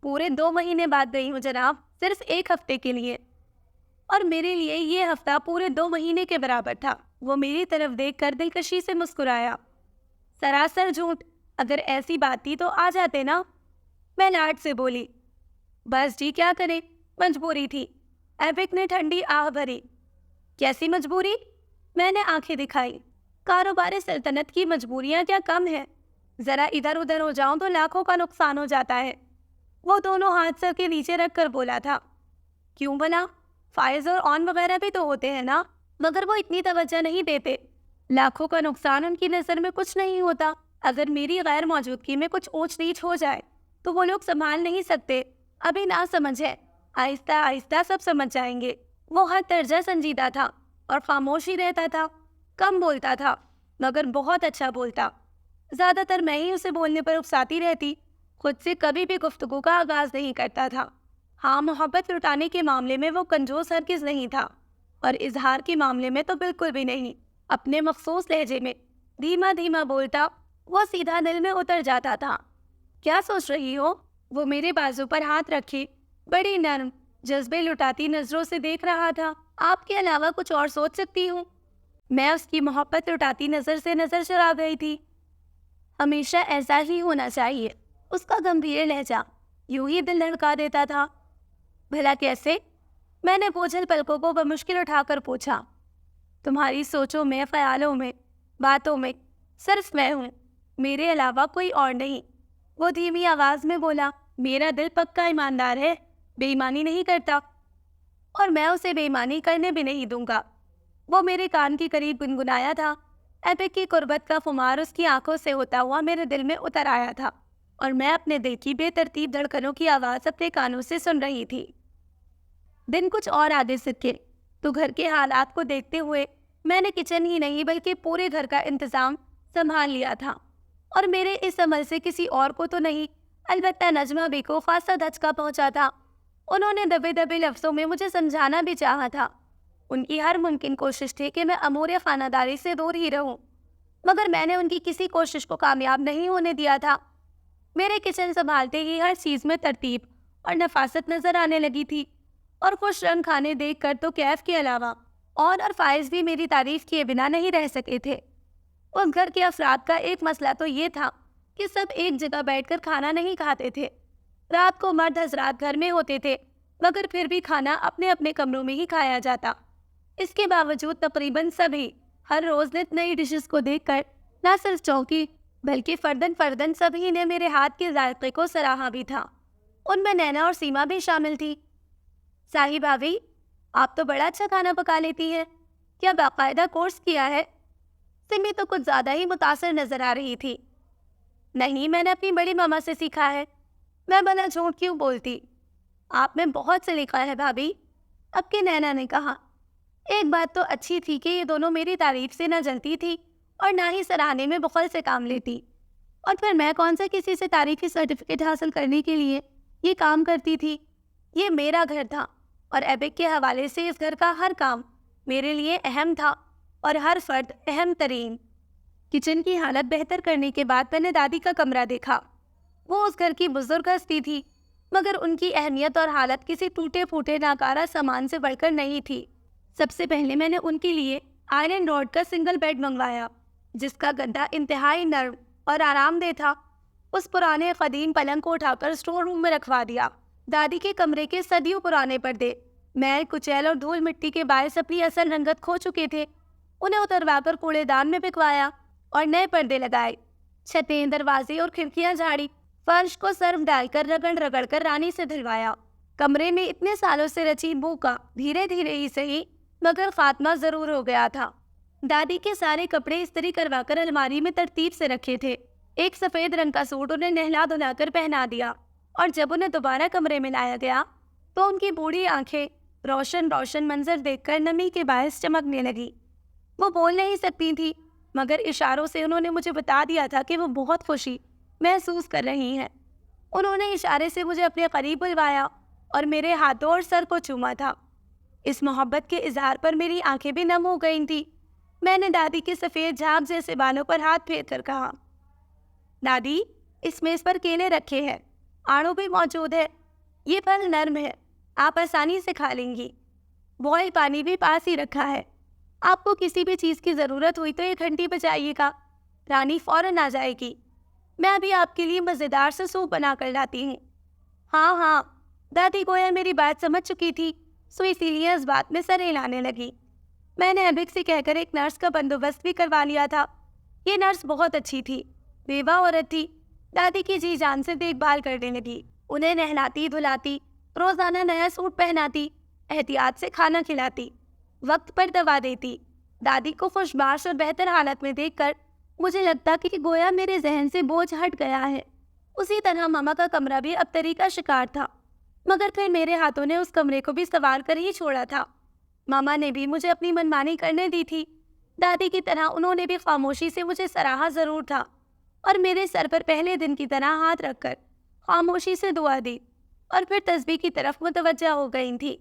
S1: پورے 2 مہینے بعد گئی ہوں جناب، صرف 1 ہفتے کے لیے، اور میرے لیے یہ ہفتہ پورے 2 مہینے کے برابر تھا۔ وہ میری طرف دیکھ کر دلکشی سے مسکرایا۔ سراسر جھوٹ، اگر ایسی بات تھی تو آ جاتے نا، میں لاڈ سے بولی۔ بس جی کیا کرے، مجبوری تھی۔ ایبک نے ٹھنڈی آہ بھری۔ کیسی مجبوری؟ میں نے آنکھیں دکھائی۔ کاروبار سلطنت کی مجبوریاں کیا کم ہیں؟ ذرا ادھر ادھر ہو جاؤں تو لاکھوں کا نقصان ہو جاتا ہے۔ وہ دونوں ہاتھ سر کے نیچے رکھ کر بولا تھا۔ کیوں بھلا؟ فائز اور آن وغیرہ بھی تو ہوتے ہیں نا، مگر وہ اتنی توجہ نہیں دیتے۔ لاکھوں کا نقصان ان کی نظر میں کچھ نہیں ہوتا۔ اگر میری غیر موجودگی میں کچھ اونچ نیچ ہو جائے تو وہ لوگ سنبھال نہیں سکتے۔ ابھی نہ سمجھ ہے، آہستہ آہستہ سب سمجھ جائیں گے۔ وہ ہر درجہ سنجیدہ تھا اور خاموش ہی رہتا تھا، کم بولتا تھا، مگر بہت اچھا بولتا۔ زیادہ تر میں ہی اسے بولنے پر اکساتی رہتی، خود سے کبھی بھی گفتگو کا آغاز نہیں کرتا تھا۔ ہاں، محبت لٹانے کے معاملے میں وہ کنجوس ہرگز نہیں تھا، اور اظہار کے معاملے میں تو بالکل بھی نہیں۔ اپنے مخصوص لہجے میں دھیما دھیما بولتا، وہ سیدھا دل میں اتر جاتا تھا۔ کیا سوچ رہی ہو؟ وہ میرے بازو پر ہاتھ رکھے بڑی نرم جذبے لٹاتی نظروں سے دیکھ رہا تھا۔ آپ کے علاوہ کچھ اور سوچ سکتی ہوں؟ میں اس کی محبت لٹاتی نظر سے نظر چرا گئی تھی۔ ہمیشہ ایسا ہی ہونا چاہیے، اس کا گمبھیر لہجہ یوں ہی دل دھڑکا دیتا تھا۔ بھلا کیسے؟ میں نے بوجھل پلکوں کو بمشکل اٹھا کر پوچھا۔ تمہاری سوچوں میں، خیالوں میں، باتوں میں صرف میں ہوں، میرے علاوہ کوئی اور نہیں۔ وہ دھیمی آواز میں بولا۔ میرا دل پکا ایماندار ہے، بے ایمانی نہیں کرتا، اور میں اسے بے ایمانی کرنے بھی نہیں دوں گا۔ وہ میرے کان کے قریب گنگنایا تھا۔ ایبک کی قربت کا خمار اس کی آنکھوں سے ہوتا ہوا میرے دل میں اتر آیا تھا، اور میں اپنے دل کی بے ترتیب دھڑکنوں کی آواز اپنے کانوں سے سن رہی تھی۔ دن کچھ اور آگے سکے تو گھر کے حالات کو دیکھتے ہوئے میں نے کچن ہی نہیں بلکہ پورے گھر کا انتظام سنبھال لیا تھا، اور میرے اس عمل سے کسی اور کو تو نہیں، البتہ نجمہ بی کو خاصا دھچکا پہنچا تھا۔ انہوں نے دبے دبے لفظوں میں مجھے سمجھانا بھی چاہا تھا۔ ان کی ہر ممکن کوشش تھی کہ میں امور خانہ داری سے دور ہی رہوں، مگر میں نے ان کی کسی کوشش کو کامیاب نہیں ہونے دیا تھا۔ میرے کچن سنبھالتے ہی ہر چیز میں ترتیب اور نفاست نظر آنے لگی تھی، اور خوش رنگ کھانے دیکھ کر تو کیف کے علاوہ اور فائز بھی میری تعریف کیے بنا نہیں رہ سکے تھے۔ اس گھر کے افراد کا ایک مسئلہ تو یہ تھا کہ سب ایک جگہ بیٹھ کر کھانا نہیں کھاتے تھے۔ رات کو مرد حضرات گھر میں ہوتے تھے، مگر پھر بھی کھانا اپنے اپنے کمروں میں ہی کھایا جاتا۔ اس کے باوجود تقریباً سبھی ہر روز نت نئی ڈشز کو دیکھ کر نہ صرف چونکی بلکہ فردن فردن سبھی نے میرے ہاتھ کے ذائقے کو سراہا بھی تھا۔ ان میں نینا اور سیما بھی شامل تھی۔ ساہی بھابھی، آپ تو بڑا اچھا کھانا پکا لیتی ہیں، کیا باقاعدہ کورس کیا ہے؟ سمی تو کچھ زیادہ ہی متاثر نظر آ رہی تھی۔ نہیں، میں نے اپنی بڑی ماما سے سیکھا ہے۔ میں بنا جھوٹ کیوں بولتی؟ آپ میں بہت سلیقہ ہے بھابھی، اب کے نینا نے کہا۔ ایک بات تو اچھی تھی کہ یہ دونوں میری تعریف سے نہ جلتی تھی اور نہ ہی سراہنے میں بخل سے کام لیتی، اور پھر میں کون سا کسی سے تعریفی سرٹیفکیٹ حاصل کرنے کے لیے یہ کام کرتی تھی؟ یہ میرا گھر تھا اور ایبک کے حوالے سے اس گھر کا ہر کام میرے لیے اہم تھا اور ہر فرد اہم ترین۔ کچن کی حالت بہتر کرنے کے بعد میں نے دادی کا کمرہ دیکھا۔ وہ اس گھر کی بزرگ ہستی تھی، مگر ان کی اہمیت اور حالت کسی ٹوٹے پھوٹے ناکارہ سامان سے بڑھ کر نہیں تھی۔ سب سے پہلے میں نے ان کے لیے آئرن روڈ کا سنگل بیڈ منگوایا، جس کا گدا انتہائی نرم اور آرام دہ تھا۔ اس پرانے قدیم پلنگ کو اٹھا کر اسٹور روم میں رکھوا دیا۔ دادی کے کمرے کے صدیوں پرانے پردے میل کچیل اور دھول مٹی کے باعث اپنی اصل رنگت کھو چکے تھے۔ انہیں اتروا کر کوڑے دان میں پھینکوایا اور نئے پردے لگائے۔ چھتیں، دروازے اور کھڑکیاں جھاڑی، فرش کو سرف ڈال کر رگڑ کر رانی سے دھلوایا۔ کمرے میں اتنے سالوں سے رچی بو کا دھیرے دھیرے ہی صحیح مگر خاتمہ ضرور ہو گیا تھا۔ دادی کے سارے کپڑے استری کروا کر الماری میں ترتیب سے رکھے تھے۔ ایک سفید رنگ کا سوٹ انہیں نہلا دھلا کر پہنا دیا، اور جب انہیں دوبارہ کمرے میں لایا گیا تو ان کی بوڑھی آنکھیں روشن روشن منظر دیکھ کر نمی کے باعث چمکنے لگی۔ وہ بول نہیں سکتی تھی، مگر اشاروں سے انہوں نے مجھے بتا دیا تھا کہ وہ بہت خوشی محسوس کر رہی ہیں۔ انہوں نے اشارے سے مجھے اپنے قریب بلوایا اور میرے ہاتھوں اور سر کو چوما تھا۔ اس محبت کے اظہار پر میری آنکھیں بھی نم ہو گئی تھیں۔ میں نے دادی کے سفید جھاگ جیسے بالوں پر ہاتھ پھیر کر کہا، دادی، اس میز پر کیلے رکھے ہیں، آڑو بھی موجود ہے، یہ پھل نرم ہے، آپ آسانی سے کھا لیں گی۔ بوائل پانی بھی پاس ہی رکھا ہے، آپ کو کسی بھی چیز کی ضرورت ہوئی تو 1 گھنٹی بجائیے گا، رانی فوراً آ جائے گی۔ میں ابھی آپ کے لیے مزیدار سے سوپ بنا کر لاتی ہوں۔ ہاں ہاں، دادی گویا میری بات سمجھ چکی تھی، سو اسی لیے اس بات میں سر ہلانے لگی۔ میں نے ایبک سے کہہ کر ایک نرس کا بندوبست بھی کروا لیا تھا۔ یہ نرس بہت اچھی تھی، بیوہ عورت تھی، دادی کی جی جان سے دیکھ بھال کرنے لگی، انہیں نہلاتی دھلاتی، روزانہ نیا سوٹ پہناتی، احتیاط سے کھانا کھلاتی، وقت پر دوا دیتی۔ دادی کو خوشباش اور بہتر حالت میں دیکھ کر مجھے لگتا کہ گویا میرے ذہن سے بوجھ ہٹ گیا ہے۔ اسی طرح ماما کا کمرہ بھی ابتری کا شکار تھا، مگر پھر میرے ہاتھوں نے اس کمرے کو بھی سنوار کر ہی چھوڑا تھا۔ ماما نے بھی مجھے اپنی منمانی کرنے دی تھی۔ دادی کی طرح انہوں نے بھی خاموشی سے مجھے سراہا ضرور تھا، اور میرے سر پر پہلے دن کی طرح ہاتھ رکھ کر خاموشی سے دعا دی، اور پھر تسبیح کی طرف متوجہ ہو گئی تھی۔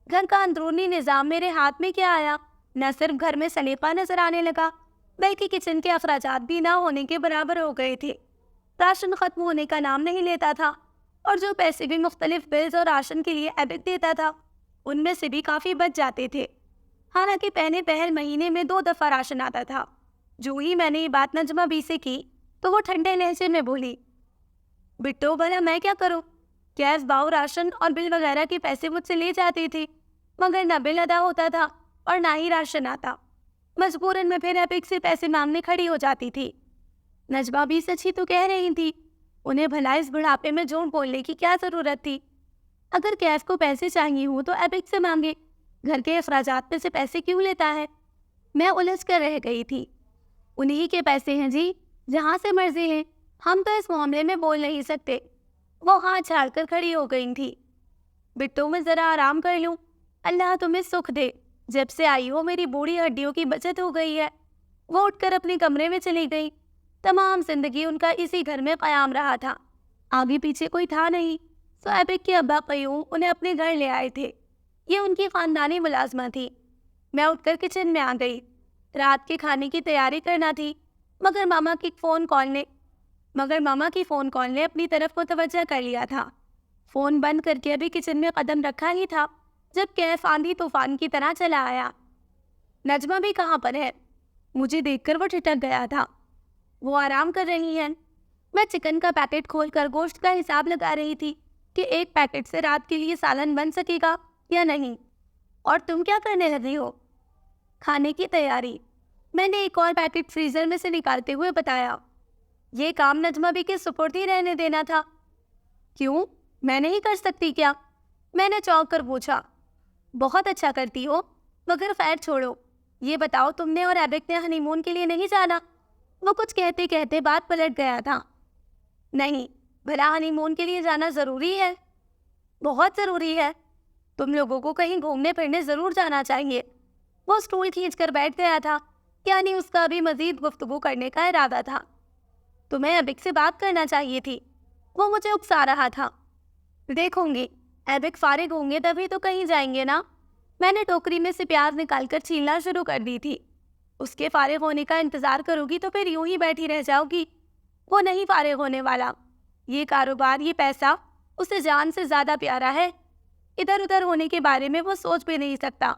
S1: گھر کا اندرونی نظام میرے ہاتھ میں کیا آیا، نہ صرف گھر میں سلیقہ نظر آنے لگا، بلکہ کچن کے اخراجات بھی نہ ہونے کے برابر ہو گئے تھے۔ راشن ختم ہونے کا نام نہیں لیتا تھا، اور جو پیسے بھی مختلف بلز اور راشن کے لیے ایبک دیتا تھا، ان میں سے بھی کافی بچ جاتے تھے۔ حالانکہ پہل مہینے میں 2 دفعہ راشن آتا تھا۔ جو ہی میں نے یہ بات نجمہ بی سے کی تو وہ ٹھنڈے لہجے میں بولی، بٹو بھلا میں کیا کروں؟ گیس، باؤ، راشن اور بل وغیرہ کے پیسے مجھ سے لے جاتی تھی، مگر نہ بل ادا ہوتا تھا اور نہ ہی راشن آتا۔ مجبوراً میں پھر ایبک سے پیسے مانگنے کھڑی ہو جاتی تھی۔ نجمہ بھی سچ ہی تو کہہ رہی تھی، انہیں بھلا اس بڑھاپے میں جھوٹ بولنے کی کیا ضرورت تھی؟ اگر کیف کو پیسے چاہیے ہوں تو ایبک سے مانگے، گھر کے اخراجات میں سے پیسے کیوں لیتا ہے؟ میں الجھ کر رہ گئی تھی۔ انہی کے پیسے ہیں جی، جہاں سے مرضی ہیں، ہم تو اس معاملے میں بول نہیں سکتے۔ وہ ہاتھ جھاڑ کر کھڑی ہو گئی تھی۔ بٹو میں ذرا آرام کر لوں، اللہ تمہیں سکھ دے، جب سے آئی ہو میری بوڑھی ہڈیوں کی بچت ہو گئی ہے۔ وہ اٹھ کر اپنے کمرے میں چلی گئی۔ تمام زندگی ان کا اسی گھر میں قیام رہا تھا، آگے پیچھے کوئی تھا نہیں۔ سو ایبک کے ابا قیوم انہیں اپنے گھر لے آئے تھے، یہ ان کی خاندانی ملازمہ تھی۔ میں اٹھ کر کچن میں آ گئی، رات کے کھانے کی تیاری کرنا تھی، مگر ماما کی فون کال نے اپنی طرف متوجہ کر لیا تھا۔ فون بند کر کے ابھی کچن میں قدم رکھا ہی تھا جب کیف آندھی طوفان کی طرح چلا آیا۔ نجمہ بھی کہاں پر ہے؟ مجھے دیکھ کر وہ ٹھٹک گیا تھا۔ وہ آرام کر رہی ہیں۔ میں چکن کا پیکٹ کھول کر گوشت کا حساب لگا رہی تھی کہ ایک پیکٹ سے رات کے لیے سالن بن سکے گا یا نہیں۔ اور تم کیا کرنے لگی ہو؟ کھانے کی تیاری، میں نے ایک اور پیکٹ فریزر میں سے نکالتے ہوئے بتایا۔ یہ کام نجمہ بھی کے سپرد ہی رہنے دینا تھا۔ کیوں، میں نہیں کر سکتی کیا؟ میں نے چونک کر پوچھا۔ بہت اچھا کرتی ہو، مگر خیر چھوڑو، یہ بتاؤ تم نے اور ایبک نے ہنی مون کے لیے نہیں جانا؟ وہ کچھ کہتے کہتے بات پلٹ گیا تھا۔ نہیں، بھلا ہنی مون کے لیے جانا ضروری ہے؟ بہت ضروری ہے، تم لوگوں کو کہیں گھومنے پھرنے ضرور جانا چاہیے۔ وہ اسٹول کھینچ کر بیٹھ گیا تھا، یعنی اس کا بھی مزید گفتگو کرنے کا ارادہ تھا۔ تمہیں ایبک سے بات کرنا چاہیے تھی، وہ مجھے اکسا رہا تھا۔ دیکھوں گی، ایبک فارغ ہوں گے تبھی تو کہیں جائیں گے نا۔ میں نے ٹوکری میں سے پیاز نکال کر چھیلنا شروع کر دی تھی۔ اس کے فارغ ہونے کا انتظار کرو گی تو پھر یوں ہی بیٹھی رہ جاؤ گی۔ وہ نہیں فارغ ہونے والا، یہ کاروبار، یہ پیسہ اسے جان سے زیادہ پیارا ہے۔ ادھر ادھر ہونے کے بارے میں وہ سوچ بھی نہیں سکتا۔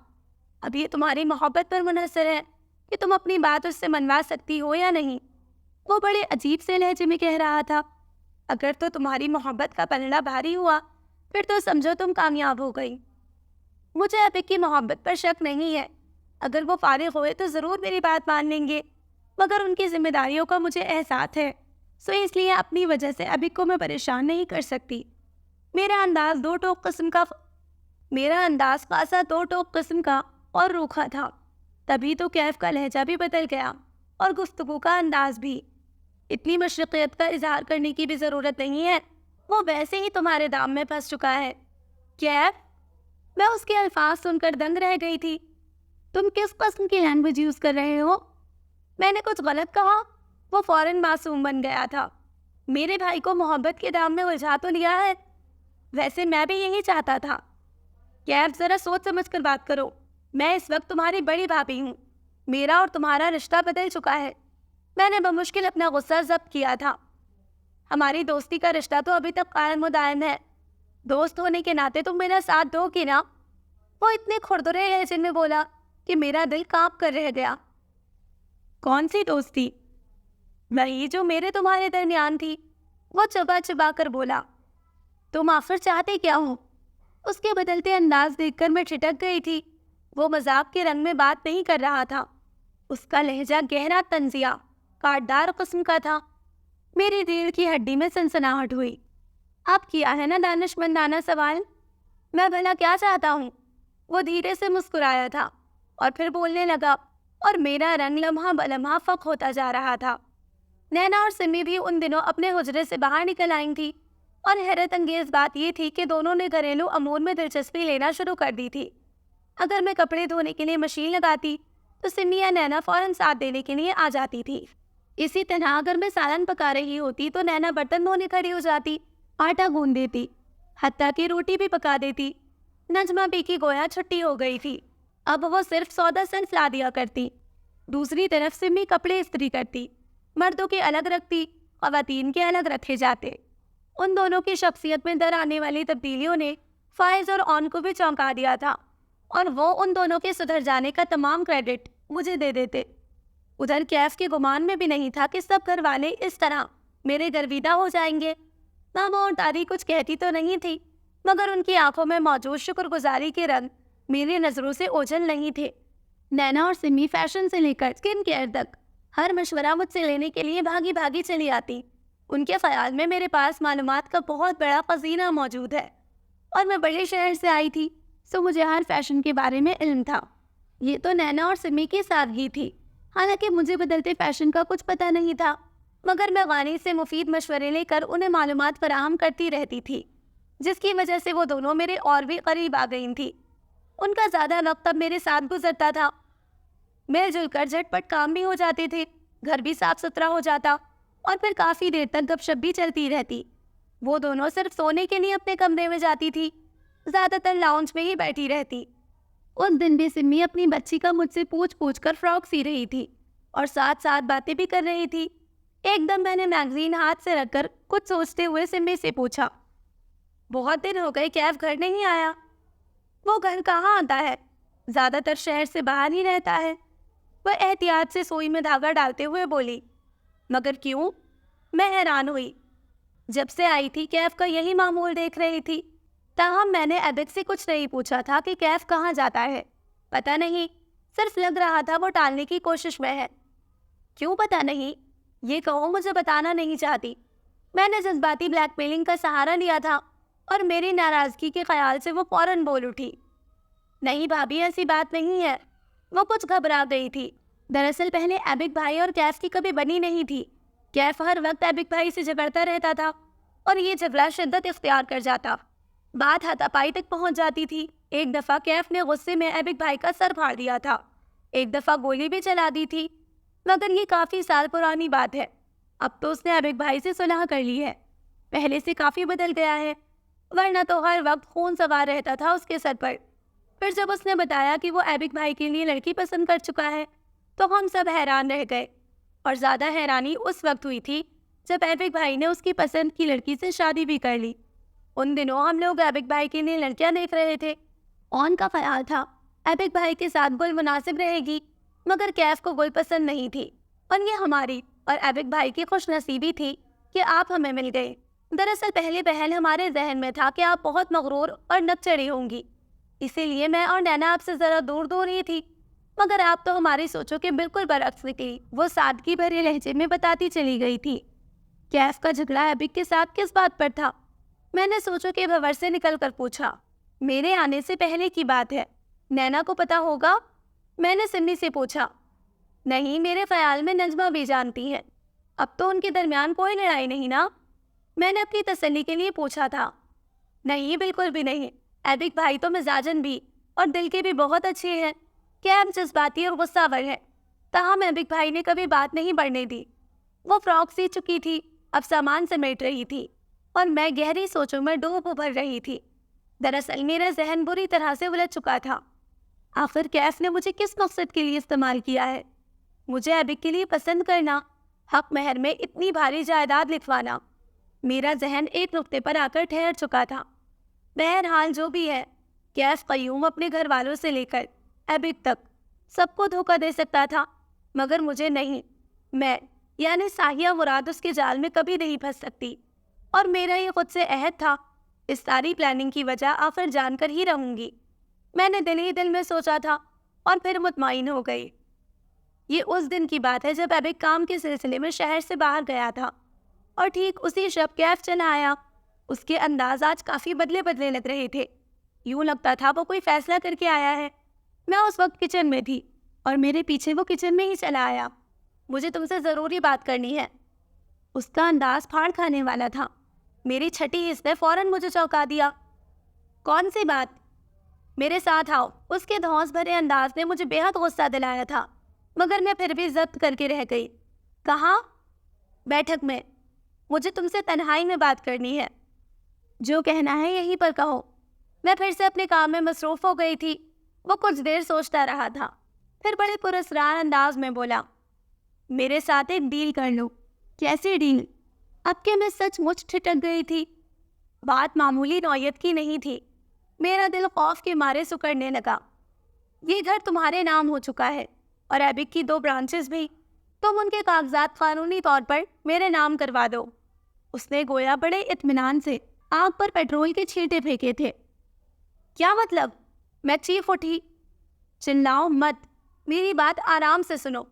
S1: اب یہ تمہاری محبت پر منحصر ہے کہ تم اپنی بات اس سے منوا سکتی ہو یا نہیں۔ وہ بڑے عجیب سے لہجے میں کہہ رہا تھا۔ اگر تو تمہاری محبت کا پلڑا بھاری ہوا پھر تو سمجھو تم کامیاب ہو گئی۔ مجھے ایبک کی محبت پر شک نہیں ہے، اگر وہ فارغ ہوئے تو ضرور میری بات مان لیں گے، مگر ان کی ذمہ داریوں کا مجھے احساس ہے، سو اس لیے اپنی وجہ سے ایبک کو میں پریشان نہیں کر سکتی۔ میرا انداز خاصا دو ٹوک قسم کا اور روکھا تھا۔ تبھی تو کیف کا لہجہ بھی بدل گیا اور گفتگو کا انداز بھی۔ اتنی مشرقیت کا اظہار کرنے کی بھی ضرورت نہیں ہے، وہ ویسے ہی تمہارے دام میں پھنس چکا ہے۔ کیف؟ میں اس کے الفاظ سن کر دنگ رہ گئی تھی۔ تم کس قسم کی لینگویج یوز کر رہے ہو؟ میں نے کچھ غلط کہا؟ وہ فوراً معصوم بن گیا تھا۔ میرے بھائی کو محبت کے دام میں الجھا تو لیا ہے؟ ویسے میں بھی یہی چاہتا تھا۔ کیف، ذرا سوچ سمجھ کر بات کرو۔ میں اس وقت تمہاری بڑی بھابھی ہوں، میرا اور تمہارا رشتہ بدل چکا ہے۔ میں نے بمشکل اپنا غصہ ضبط کیا تھا۔ ہماری دوستی کا رشتہ تو ابھی تک قائم و دائم ہے، دوست ہونے کے ناطے تم میرا ساتھ دو گی نا؟ وہ اتنے کھردرے لہجے میں بولا کہ میرا دل کانپ کر رہ گیا۔ کون سی دوستی؟ وہی جو میرے تمہارے درمیان تھی، وہ چبا چبا کر بولا۔ تم آخر چاہتے کیا ہو؟ اس کے بدلتے انداز دیکھ کر میں ٹھٹک گئی تھی۔ وہ مذاق کے رنگ میں بات نہیں کر رہا تھا، اس کا لہجہ گہرا طنزیہ کاٹدار قسم کا تھا۔ میری ریڑھ کی ہڈی میں سنسناہٹ ہوئی۔ اب کیا ہے نا دانشمندانہ سوال، میں بھلا کیا چاہتا ہوں؟ وہ دھیرے سے مسکرایا تھا اور پھر بولنے لگا، اور میرا رنگ لمحہ بلمحہ فق ہوتا جا رہا تھا۔ نینا اور سمی بھی ان دنوں اپنے حجرے سے باہر نکل آئی تھی، اور حیرت انگیز بات یہ تھی کہ دونوں نے گھریلو امور میں دلچسپی لینا شروع کر دی تھی۔ اگر میں کپڑے دھونے کے لیے مشین لگاتی تو سمی یا نینا فوراً ساتھ دینے کے لیے آ جاتی تھی۔ اسی طرح اگر میں سالن پکا رہی ہوتی تو نینا برتن دھونے کھڑی ہو جاتی، آٹا گوندھ دیتی، حتیٰ کہ روٹی بھی پکا دیتی۔ نجمہ بی کی گویا چھٹی ہو گئی تھی، اب وہ صرف سودا صنف لا دیا کرتی۔ دوسری طرف سمی کپڑے استری کرتی، مردوں کے الگ رکھتی، خواتین کے الگ رکھے جاتے۔ ان دونوں کی شخصیت میں در آنے والی تبدیلیوں نے فائز اور آن کو بھی چونکا دیا تھا، اور وہ ان دونوں کے سدھر جانے کا تمام کریڈٹ مجھے دے دیتے۔ ادھر کیف کے گمان میں بھی نہیں تھا کہ سب گھر والے اس طرح میرے گرویدہ ہو جائیں گے۔ ماما اور دادی کچھ کہتی تو نہیں تھی، مگر ان کی آنکھوں میں موجود شکر گزاری کے رنگ میری نظروں سے اوجھل نہیں تھے۔ نینا اور سمی فیشن سے لے کر اسکن کیئر تک ہر مشورہ مجھ سے لینے کے لیے بھاگی بھاگی چلی آتی۔ ان کے خیال میں میرے پاس معلومات کا بہت بڑا خزینہ موجود ہے، اور میں بڑے شہر سے آئی تھی، سو مجھے ہر فیشن کے بارے میں علم تھا۔ یہ تو نینا اور سمی کی سادگی تھی، حالانکہ مجھے بدلتے فیشن کا کچھ پتہ نہیں تھا، مگر میں غانی سے مفید مشورے لے کر انہیں معلومات فراہم کرتی رہتی تھی، جس کی وجہ سے وہ دونوں میرے اور بھی قریب آ گئی تھیں۔ ان کا زیادہ وقت اب میرے ساتھ گزرتا تھا، مل جل کر جھٹ پٹ کام بھی ہو جاتے تھے، گھر بھی صاف ستھرا ہو جاتا، اور پھر کافی دیر تک گپ شپ بھی چلتی رہتی۔ وہ دونوں صرف سونے کے لیے اپنے کمرے میں جاتی تھی، زیادہ تر لاؤنج میں ہی بیٹھی رہتی۔ اس دن بھی سمی اپنی بچی کا مجھ سے پوچھ کر فراک سی رہی تھی، اور ساتھ ساتھ باتیں بھی کر رہی تھی۔ ایک دم میں نے میگزین ہاتھ سے رکھ کر کچھ سوچتے ہوئے سمی سے پوچھا، بہت دن ہو گئے کیف گھر نہیں آیا؟ وہ گھر کہاں آتا ہے، زیادہ تر شہر سے باہر ہی رہتا ہے، وہ احتیاط سے سوئی میں دھاگا ڈالتے ہوئے بولی۔ مگر کیوں؟ میں حیران ہوئی۔ جب سے آئی تھی کیف کا یہی معمول دیکھ رہی تھی، تاہم میں نے ایبک سے کچھ نہیں پوچھا تھا کہ کیف کہاں جاتا ہے۔ پتہ نہیں، صرف لگ رہا تھا وہ ٹالنے کی کوشش میں ہے۔ کیوں پتہ نہیں؟ یہ کہو مجھے بتانا نہیں چاہتی۔ میں نے جذباتی بلیک میلنگ کا سہارا لیا تھا، اور میری ناراضگی کے خیال سے وہ فوراً بول اٹھی، نہیں بھابھی، ایسی بات نہیں ہے، وہ کچھ گھبرا گئی تھی۔ دراصل پہلے ایبک بھائی اور کیف کی کبھی بنی نہیں تھی۔ کیف ہر وقت ایبک بھائی سے جھگڑتا رہتا تھا اور یہ جھگڑا شدت اختیار کر جاتا، بات ہاتھا-پائی تک پہنچ جاتی تھی۔ ایک دفعہ کیف نے غصے میں ایبک بھائی کا سر پھاڑ دیا تھا، ایک دفعہ گولی بھی چلا دی تھی، مگر یہ کافی سال پرانی بات ہے۔ اب تو اس نے ایبک بھائی سے صلح کر لی ہے، پہلے سے کافی بدل گیا ہے، ورنہ تو ہر وقت خون سوار رہتا تھا اس کے سر پر۔ پھر جب اس نے بتایا کہ وہ ایبک بھائی کے لیے لڑکی پسند کر چکا ہے تو ہم سب حیران رہ گئے، اور زیادہ حیرانی اس وقت ہوئی تھی جب ایبک بھائی نے اس کی پسند کی لڑکی سے شادی بھی کر لی۔ ان دنوں ہم لوگ ایبک بھائی کے لیے لڑکیاں دیکھ رہے تھے۔ اون کا خیال تھا ایبک بھائی کے ساتھ گل مناسب رہے گی، مگر کیف کو گل پسند نہیں تھی، اور یہ ہماری اور ایبک بھائی کی خوش نصیبی تھی کہ آپ ہمیں مل گئے۔ دراصل پہلے پہل ہمارے ذہن میں تھا کہ آپ بہت مغرور اور نک چڑھی ہوں گی، اسی لیے میں اور نینا آپ سے ذرا دور دور ہی تھی، مگر آپ تو ہماری سوچوں کے بالکل برعکس نکلی۔ وہ سادگی بھرے لہجے میں بتاتی چلی گئی تھی۔ کیف کا جھگڑا ایبک کے ساتھ کس بات پر تھا؟ میں نے سوچوں کے بھور سے نکل کر پوچھا۔ میرے آنے سے پہلے کی بات ہے، نینا کو پتا ہوگا؟ میں نے سمی سے پوچھا۔ نہیں، میرے خیال میں نجمہ بھی جانتی ہے۔ اب تو ان کے درمیان کوئی لڑائی نہیں نا؟ میں نے اپنی تسلی کے لیے پوچھا تھا۔ نہیں، بالکل بھی نہیں، ایبک بھائی تو مزاجن بھی اور دل کے بھی بہت اچھے ہیں۔ کیف جذباتی اور غصہ ور ہے، تاہم ایبک بھائی نے کبھی بات نہیں بڑھنے دی۔ وہ فراک سی چکی تھی، اب سامان سمیٹ رہی تھی، اور میں گہری سوچوں میں ڈوب ابھر رہی تھی۔ دراصل میرا ذہن بری طرح سے الجھ چکا تھا۔ آخر کیف نے مجھے کس مقصد کے لیے استعمال کیا ہے؟ مجھے ایبک کے لیے پسند کرنا، حق مہر میں اتنی بھاری جائیداد لکھوانا۔ میرا ذہن ایک نقطے پر آ کر ٹھہر چکا تھا۔ بہرحال جو بھی ہے، کیف قیوم اپنے گھر والوں سے لے کر ایبک تک سب کو دھوکہ دے سکتا تھا، مگر مجھے نہیں۔ میں یعنی ساحیہ مراد اس کے جال میں کبھی نہیں پھنس سکتی، اور میرا یہ خود سے عہد تھا۔ اس ساری پلاننگ کی وجہ آخر جان کر ہی رہوں گی، میں نے دل ہی دل میں سوچا تھا، اور پھر مطمئن ہو گئی۔ یہ اس دن کی بات ہے جب ایبک کام کے سلسلے میں شہر سے باہر گیا تھا، اور ٹھیک اسی شب کیف چلا آیا۔ اس کے انداز آج کافی بدلے بدلے لگ رہے تھے، یوں لگتا تھا وہ کوئی فیصلہ کر کے آیا ہے۔ میں اس وقت کچن میں تھی، اور میرے پیچھے وہ کچن میں ہی چلا آیا۔ مجھے تم سے ضروری بات کرنی ہے۔ اس کا انداز پھاڑ کھانے والا تھا۔ میری چھٹی حص نے فوراً مجھے چونکا دیا۔ کون سی بات؟ میرے ساتھ آؤ۔ اس کے دھونس بھرے انداز نے مجھے بے حد غصہ دلایا تھا، مگر میں پھر بھی ضبط کر کے رہ گئی۔ کہاں؟ بیٹھک میں۔ مجھے تم سے تنہائی میں بات کرنی ہے۔ جو کہنا ہے یہیں پر کہو۔ میں پھر سے اپنے کام میں مصروف ہو گئی تھی۔ وہ کچھ دیر سوچتا رہا تھا، پھر بڑے پراسرار انداز میں بولا، میرے ساتھ ایک ڈیل کر لو۔ کیسی ڈیل؟ اب کہ میں سچ مچ ٹھٹک گئی تھی۔ بات معمولی نوعیت کی نہیں تھی۔ میرا دل خوف کے مارے سکڑنے لگا۔ یہ گھر تمہارے نام ہو چکا ہے، اور ایبک کی 2 برانچز بھی۔ تم ان کے کاغذات قانونی طور پر میرے نام کروا دو۔ اس نے گویا بڑے اطمینان سے آگ پر پیٹرول کے چھینٹے پھینکے تھے۔ کیا مطلب؟ میں چیخ اٹھی۔ چلاؤ مت، میری بات آرام سے سنو۔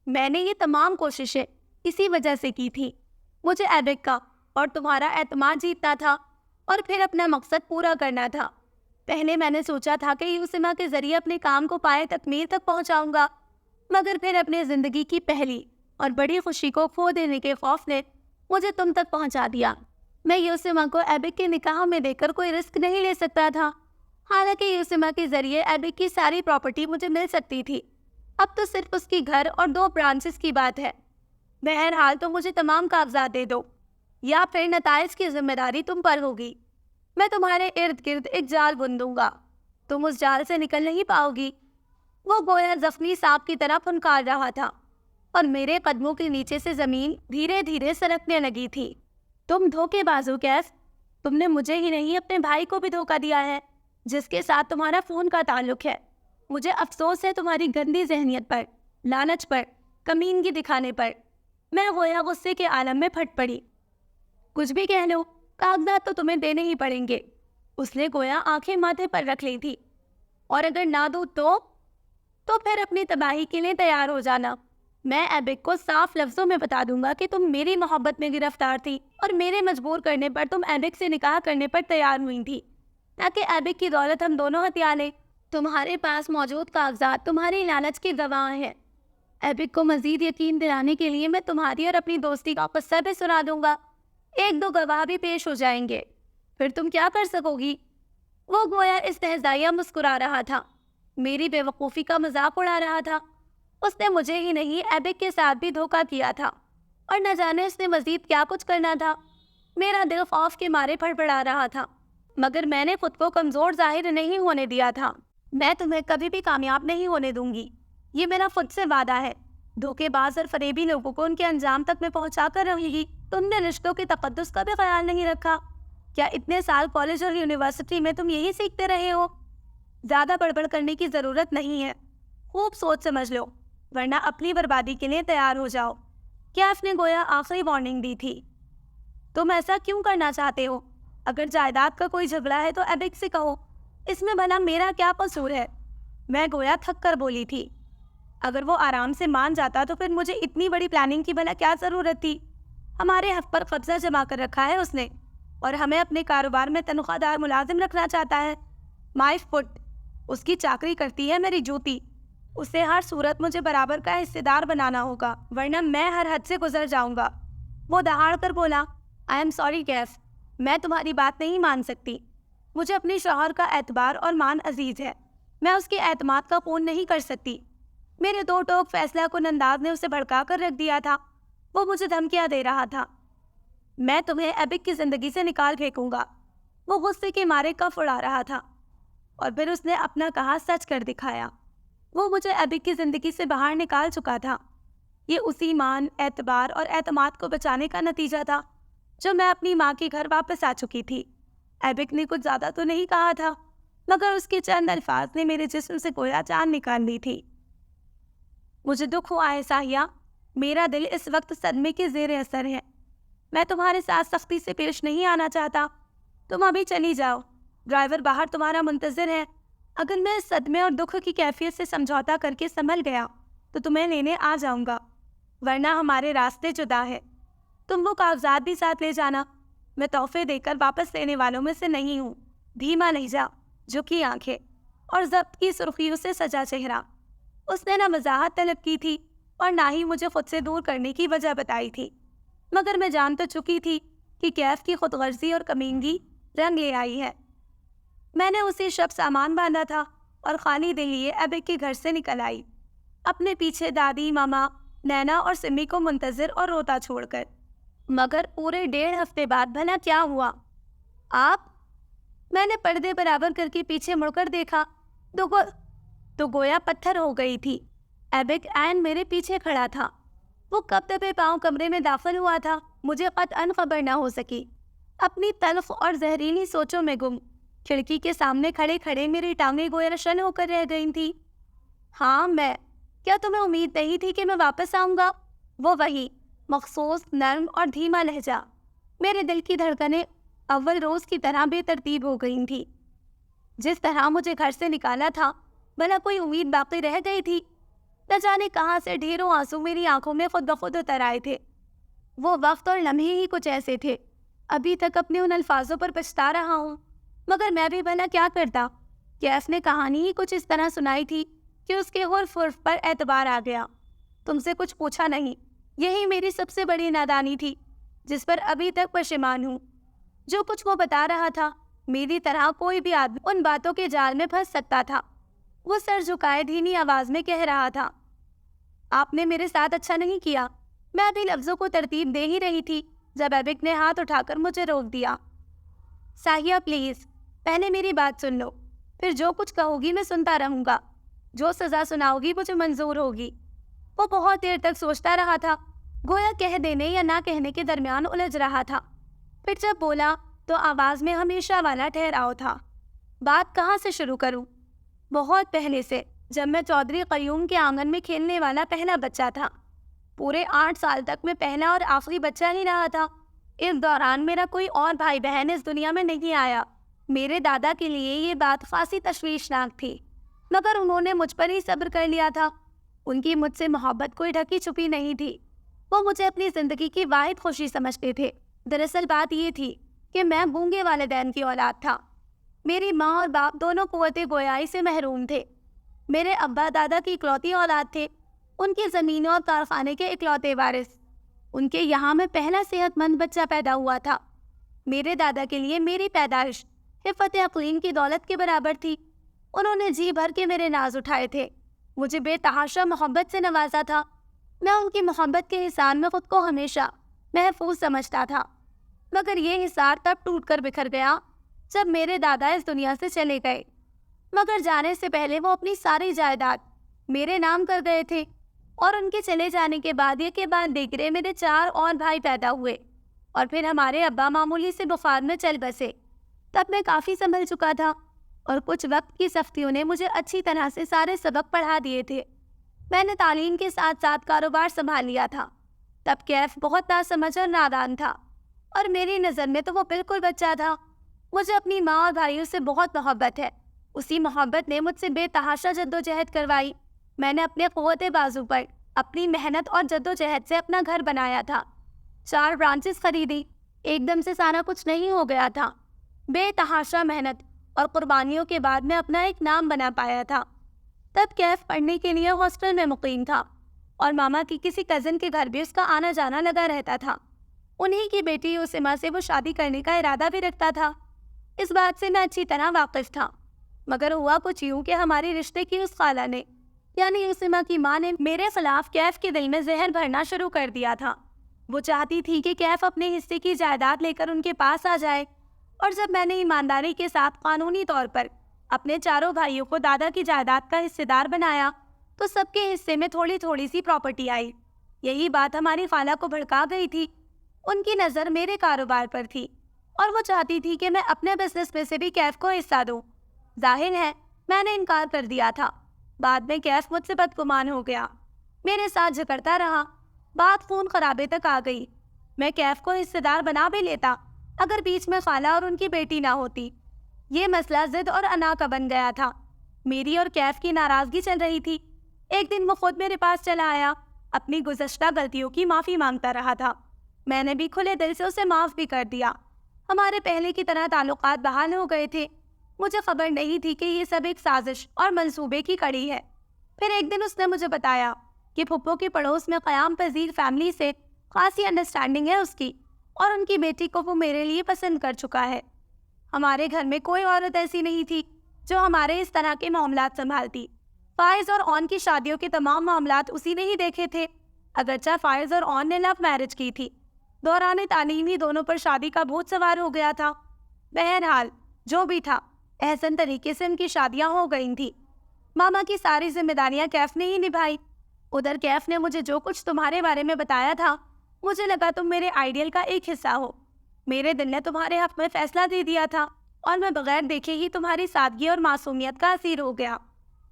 S1: میں نے یہ تمام کوششیں اسی وجہ سے کی تھی۔ مجھے ایبک کا اور تمہارا اعتماد جیتنا تھا، اور پھر اپنا مقصد پورا کرنا تھا۔ پہلے میں نے سوچا تھا کہ یوسما کے ذریعے اپنے کام کو پائے تکمیل تک پہنچاؤں گا، مگر پھر اپنے زندگی کی پہلی اور بڑی خوشی کو کھو دینے کے خوف نے مجھے تم تک پہنچا دیا۔ میں یوسما کو ایبک کے نکاح میں دے کر کوئی رسک نہیں لے سکتا تھا، حالانکہ یوسما کے ذریعے ایبک کی ساری پراپرٹی مجھے مل سکتی تھی۔ اب تو صرف اس کی گھر اور 2 برانچز کی بات ہے۔ بہرحال تو مجھے تمام کاغذات دے دو، یا پھر نتائج کی ذمہ داری تم پر ہوگی۔ میں تمہارے ارد گرد ایک جال بن دوں گا، تم اس جال سے نکل نہیں پاؤ گی۔ وہ گویا زخمی سانپ کی طرح پھنکار رہا تھا، اور میرے قدموں کے نیچے سے زمین دھیرے دھیرے سرکنے لگی تھی۔ تم دھوکے باز ہو کیف، تم نے مجھے ہی نہیں اپنے بھائی کو بھی دھوکہ دیا ہے، جس کے ساتھ تمہارا خون کا تعلق ہے۔ مجھے افسوس ہے تمہاری گندی ذہنیت پر، لالچ پر، کمینگی دکھانے پر۔ میں گویا غصے کے عالم میں پھٹ پڑی۔ کچھ بھی کہہ لو، کاغذات تو تمہیں دینے ہی پڑیں گے۔ اس نے گویا آنکھیں ماتھے پر رکھ لی تھی۔ اور اگر نہ دوں تو پھر اپنی تباہی کے لیے تیار ہو جانا۔ میں ایبک کو صاف لفظوں میں بتا دوں گا کہ تم میری محبت میں گرفتار تھی، اور میرے مجبور کرنے پر تم ایبک سے نکاح کرنے پر تیار ہوئی تھی، تاکہ ایبک کی دولت ہم دونوں ہتھیا لیں۔ تمہارے پاس موجود کاغذات تمہاری لالچ کے گواہ ہیں۔ ایبک کو مزید یقین دلانے کے لیے میں تمہاری اور اپنی دوستی کا قصہ بھی سنا دوں گا۔ ایک دو گواہ بھی پیش ہو جائیں گے، پھر تم کیا کر سکو گی؟ وہ گویا استہزائیہ مسکرا رہا تھا، میری بے وقوفی کا مذاق اڑا رہا تھا۔ اس نے مجھے ہی نہیں ایبک کے ساتھ بھی دھوکہ کیا تھا، اور نہ جانے اس نے مزید کیا کچھ کرنا تھا۔ میرا دل خوف کے مارے پھڑپڑا رہا تھا، مگر میں نے خود کو کمزور ظاہر نہیں ہونے دیا تھا۔ میں تمہیں کبھی بھی کامیاب نہیں ہونے دوں گی، یہ میرا خود سے وعدہ ہے۔ دھوکے باز اور فریبی لوگوں کو ان کے انجام تک میں پہنچا کر رہوں گی۔ تم نے رشتوں کے تقدس کا بھی خیال نہیں رکھا۔ کیا اتنے سال کالج اور یونیورسٹی میں تم یہی سیکھتے رہے ہو؟ زیادہ بڑبڑ کرنے کی ضرورت نہیں ہے، خوب سوچ سمجھ لو، ورنہ اپنی بربادی کے لیے تیار ہو جاؤ۔ کیف نے گویا آخری وارننگ دی تھی۔ تم ایسا کیوں کرنا چاہتے ہو؟ اگر جائیداد کا کوئی جھگڑا ہے تو ایبک سے کہو، اس میں بھلا میرا کیا قصور ہے؟ میں گویا تھک کر بولی تھی۔ اگر وہ آرام سے مان جاتا تو پھر مجھے اتنی بڑی پلاننگ کی بھلا کیا ضرورت تھی؟ ہمارے حق پر قبضہ جما کر رکھا ہے اس نے، اور ہمیں اپنے کاروبار میں تنخواہ دار ملازم رکھنا چاہتا ہے۔ مائی فٹ، اس کی چاکری کرتی ہے میری جوتی۔ اسے ہر صورت مجھے برابر کا حصے دار بنانا ہوگا، ورنہ میں ہر حد سے گزر جاؤں گا۔ وہ دہاڑ کر بولا، آئی ایم سوری کیف، میں تمہاری بات نہیں مان سکتی۔ مجھے اپنے شوہر کا اعتبار اور مان عزیز ہے، میں اس کے اعتماد کا خون نہیں کر سکتی۔ میرے دو ٹوک فیصلہ کن انداز نے اسے بھڑکا کر رکھ دیا تھا۔ وہ مجھے دھمکیاں دے رہا تھا، میں تمہیں ایبک کی زندگی سے نکال پھینکوں گا۔ وہ غصے کے مارے کف اڑا رہا تھا، اور پھر اس نے اپنا کہا سچ کر دکھایا۔ وہ مجھے ایبک کی زندگی سے باہر نکال چکا تھا۔ یہ اسی مان، اعتبار اور اعتماد کو بچانے کا نتیجہ تھا جو میں اپنی ماں کے گھر واپس آ چکی تھی۔ ایبک نے کچھ زیادہ تو نہیں کہا تھا، مگر اس کے چند الفاظ نے میرے جسم سے گویا جان نکال دی تھی۔ مجھے دکھ ہوا ہے ساحیہ، میرا دل اس وقت صدمے کے زیر اثر ہے۔ میں تمہارے ساتھ سختی سے پیش نہیں آنا چاہتا، تم ابھی چلی جاؤ، ڈرائیور باہر تمہارا منتظر ہے۔ اگر میں اس صدمے اور دکھ کی کیفیت سے سمجھوتا کر کے سنبھل گیا تو تمہیں لینے آ جاؤں گا، ورنہ ہمارے راستے جدا ہے۔ تم وہ کاغذات بھی ساتھ لے جانا، میں تحفے دے کر واپس لینے والوں میں سے نہیں ہوں۔ دھیما لہجہ، جھکی آنکھیں اور ضبط کی سرخیوں سے سجا چہرہ۔ اس نے نہ وضاحت طلب کی تھی اور نہ ہی مجھے خود سے دور کرنے کی وجہ بتائی تھی، مگر میں جان تو چکی تھی کہ کیف کی خود غرضی اور کمینگی رنگ لے آئی ہے۔ میں نے اسی شب سامان باندھا تھا اور خالی دل لیے ایبک کے گھر سے نکل آئی، اپنے پیچھے دادی، ماما، نینا اور سمی کو منتظر اور روتا چھوڑ کر۔ مگر پورے 1.5 ہفتے بعد بھلا کیا ہوا؟ آپ؟ میں نے پردے برابر کر کے پیچھے مڑ کر دیکھا تو گویا پتھر ہو گئی تھی۔ ایبک عین میرے پیچھے کھڑا تھا۔ وہ کب دبے پاؤں کمرے میں داخل ہوا تھا مجھے قطعاً خبر نہ ہو سکی۔ اپنی تلخ اور زہریلی سوچوں میں گم، کھڑکی کے سامنے کھڑے کھڑے میری ٹانگیں گویا شل ہو کر رہ گئی تھی۔ ہاں میں، کیا تمہیں امید نہیں تھی کہ میں واپس آؤں گا؟ وہ وہی مخصوص، نرم اور دھیما لہجہ۔ میرے دل کی دھڑکنیں اول روز کی طرح بے ترتیب ہو گئی تھی۔ جس طرح مجھے گھر سے نکالا تھا، بھلا کوئی امید باقی رہ گئی تھی؟ نہ جانے کہاں سے ڈھیروں آنسو میری آنکھوں میں خود بخود اتر آئے تھے۔ وہ وقت اور لمحے ہی کچھ ایسے تھے، ابھی تک اپنے ان الفاظوں پر پچھتا رہا ہوں، مگر میں بھی بھلا کیا کرتا؟ کیف نے کہانی ہی کچھ اس طرح سنائی تھی کہ اس کے عرف پر اعتبار آ گیا۔ تم سے کچھ پوچھا نہیں، یہی میری سب سے بڑی نادانی تھی جس پر ابھی تک پشیمان ہوں۔ جو کچھ وہ بتا رہا تھا، میری طرح کوئی بھی آدمی ان باتوں کے جال میں پھنس سکتا تھا۔ وہ سر جھکائے دھیمی آواز میں کہہ رہا تھا، آپ نے میرے ساتھ اچھا نہیں کیا۔ میں ابھی لفظوں کو ترتیب دے ہی رہی تھی جب ایبک نے ہاتھ اٹھا کر مجھے روک دیا۔ ساحیہ پلیز، پہلے میری بات سن لو، پھر جو کچھ کہو گی میں سنتا رہوں گا، جو سزا سناؤ گی مجھے منظور ہوگی۔ وہ بہت دیر تک سوچتا رہا تھا، گویا کہہ دینے یا نہ کہنے کے درمیان الجھ رہا تھا۔ پھر جب بولا تو آواز میں ہمیشہ والا ٹھہراؤ تھا۔ بات کہاں سے شروع کروں؟ بہت پہلے سے، جب میں چودھری قیوم کے آنگن میں کھیلنے والا پہلا بچہ تھا۔ پورے 8 سال تک میں پہلا اور آخری بچہ ہی رہا تھا۔ اس دوران میرا کوئی اور بھائی بہن اس دنیا میں نہیں آیا۔ میرے دادا کے لیے یہ بات خاصی تشویشناک تھی، مگر انہوں نے مجھ پر ہی صبر کر لیا تھا۔ ان کی مجھ سے محبت کوئی ڈھکی چھپی نہیں تھی، وہ مجھے اپنی زندگی کی واحد خوشی سمجھتے تھے۔ دراصل بات یہ تھی کہ میں گونگے والدین کی اولاد تھا۔ میری ماں اور باپ دونوں قوت گویائی سے محروم تھے۔ میرے ابا دادا کی اکلوتی اولاد تھے، ان کی زمینوں اور کارخانے کے اکلوتے وارث۔ ان کے یہاں میں پہلا صحت مند بچہ پیدا ہوا تھا۔ میرے دادا کے لیے میری پیدائش حفت اقلیم کی دولت کے برابر تھی۔ انہوں نے جی بھر کے میرے ناز اٹھائے تھے، مجھے بے تحاشا محبت سے نوازا تھا۔ میں ان کی محبت کے حصار میں خود کو ہمیشہ محفوظ سمجھتا تھا، مگر یہ حصار تب ٹوٹ کر بکھر گیا جب میرے دادا اس دنیا سے چلے گئے۔ مگر جانے سے پہلے وہ اپنی ساری جائیداد میرے نام کر گئے تھے، اور ان کے چلے جانے کے بعد یہ کے بعد دیگرے میرے 4 اور بھائی پیدا ہوئے، اور پھر ہمارے ابا معمولی سے بخار میں چل بسے۔ تب میں کافی سنبھل چکا تھا، اور کچھ وقت کی سختیوں نے مجھے اچھی طرح سے سارے سبق پڑھا دیے تھے۔ میں نے تعلیم کے ساتھ ساتھ کاروبار سنبھال لیا تھا۔ تب کیف بہت ناسمجھ اور نادان تھا، اور میری نظر میں تو وہ بالکل بچہ تھا۔ مجھے اپنی ماں اور بھائیوں سے بہت محبت ہے۔ اسی محبت نے مجھ سے بے تحاشا جد و جہد کروائی۔ میں نے اپنے قوت بازو پر اپنی محنت اور جد و جہد سے اپنا گھر بنایا تھا، 4 برانچز خریدی۔ ایک دم سے سارا کچھ نہیں ہو گیا تھا۔ بے تحاشا محنت اور قربانیوں کے بعد میں اپنا ایک نام بنا پایا تھا۔ تب کیف پڑھنے کے لیے ہاسٹل میں مقیم تھا، اور ماما کی کسی کزن کے گھر بھی اس کا آنا جانا لگا رہتا تھا۔ انہی کی بیٹی یوسما سے وہ شادی کرنے کا ارادہ بھی رکھتا تھا۔ اس بات سے میں اچھی طرح واقف تھا، مگر ہوا کچھ یوں کہ ہماری رشتے کی اس خالہ نے یعنی یوسما کی ماں نے میرے خلاف کیف کے دل میں زہر بھرنا شروع کر دیا تھا۔ وہ چاہتی تھی کہ کیف اپنے حصے کی جائیداد لے کر ان کے پاس آ جائے، اور جب میں نے ایمانداری کے ساتھ قانونی طور پر اپنے 4 بھائیوں کو دادا کی جائیداد کا حصے دار بنایا تو سب کے حصے میں تھوڑی تھوڑی سی پراپرٹی آئی۔ یہی بات ہماری خالہ کو بھڑکا گئی تھی۔ ان کی نظر میرے کاروبار پر تھی، اور وہ چاہتی تھی کہ میں اپنے بزنس میں سے بھی کیف کو حصہ دوں۔ ظاہر ہے میں نے انکار کر دیا تھا۔ بعد میں کیف مجھ سے بدگمان ہو گیا، میرے ساتھ جھگڑتا رہا، بات خون خرابے تک آ گئی۔ میں کیف کو حصے دار بنا بھی لیتا اگر بیچ میں خالہ اور ان کی بیٹی نہ ہوتی۔ یہ مسئلہ ضد اور انا کا بن گیا تھا۔ میری اور کیف کی ناراضگی چل رہی تھی۔ ایک دن وہ خود میرے پاس چلا آیا، اپنی گزشتہ غلطیوں کی معافی مانگتا رہا تھا۔ میں نے بھی کھلے دل سے اسے معاف بھی کر دیا۔ ہمارے پہلے کی طرح تعلقات بحال ہو گئے تھے۔ مجھے خبر نہیں تھی کہ یہ سب ایک سازش اور منصوبے کی کڑی ہے۔ پھر ایک دن اس نے مجھے بتایا کہ پھپھو کے پڑوس میں قیام پذیر فیملی سے خاصی انڈرسٹینڈنگ ہے اس کی، اور ان کی بیٹی کو وہ میرے لیے پسند کر چکا ہے۔ ہمارے گھر میں کوئی عورت ایسی نہیں تھی جو ہمارے اس طرح کے معاملات سنبھالتی۔ فائز اور اون کی شادیوں کے تمام معاملات اسی نے ہی دیکھے تھے، اگرچہ فائز اور اون نے لو میرج کی تھی۔ دوران تعلیم ہی دونوں پر شادی کا بھوت سوار ہو گیا تھا۔ بہرحال جو بھی تھا، احسن طریقے سے ان کی شادیاں ہو گئی تھیں۔ ماما کی ساری ذمہ داریاں کیف نے ہی نبھائی۔ ادھر کیف نے مجھے جو کچھ تمہارے بارے میں بتایا تھا، مجھے لگا تم میرے آئیڈیل کا ایک حصہ ہو۔ میرے دل نے تمہارے حق میں فیصلہ دے دیا تھا، اور میں بغیر دیکھے ہی تمہاری سادگی اور معصومیت کا اسیر ہو گیا۔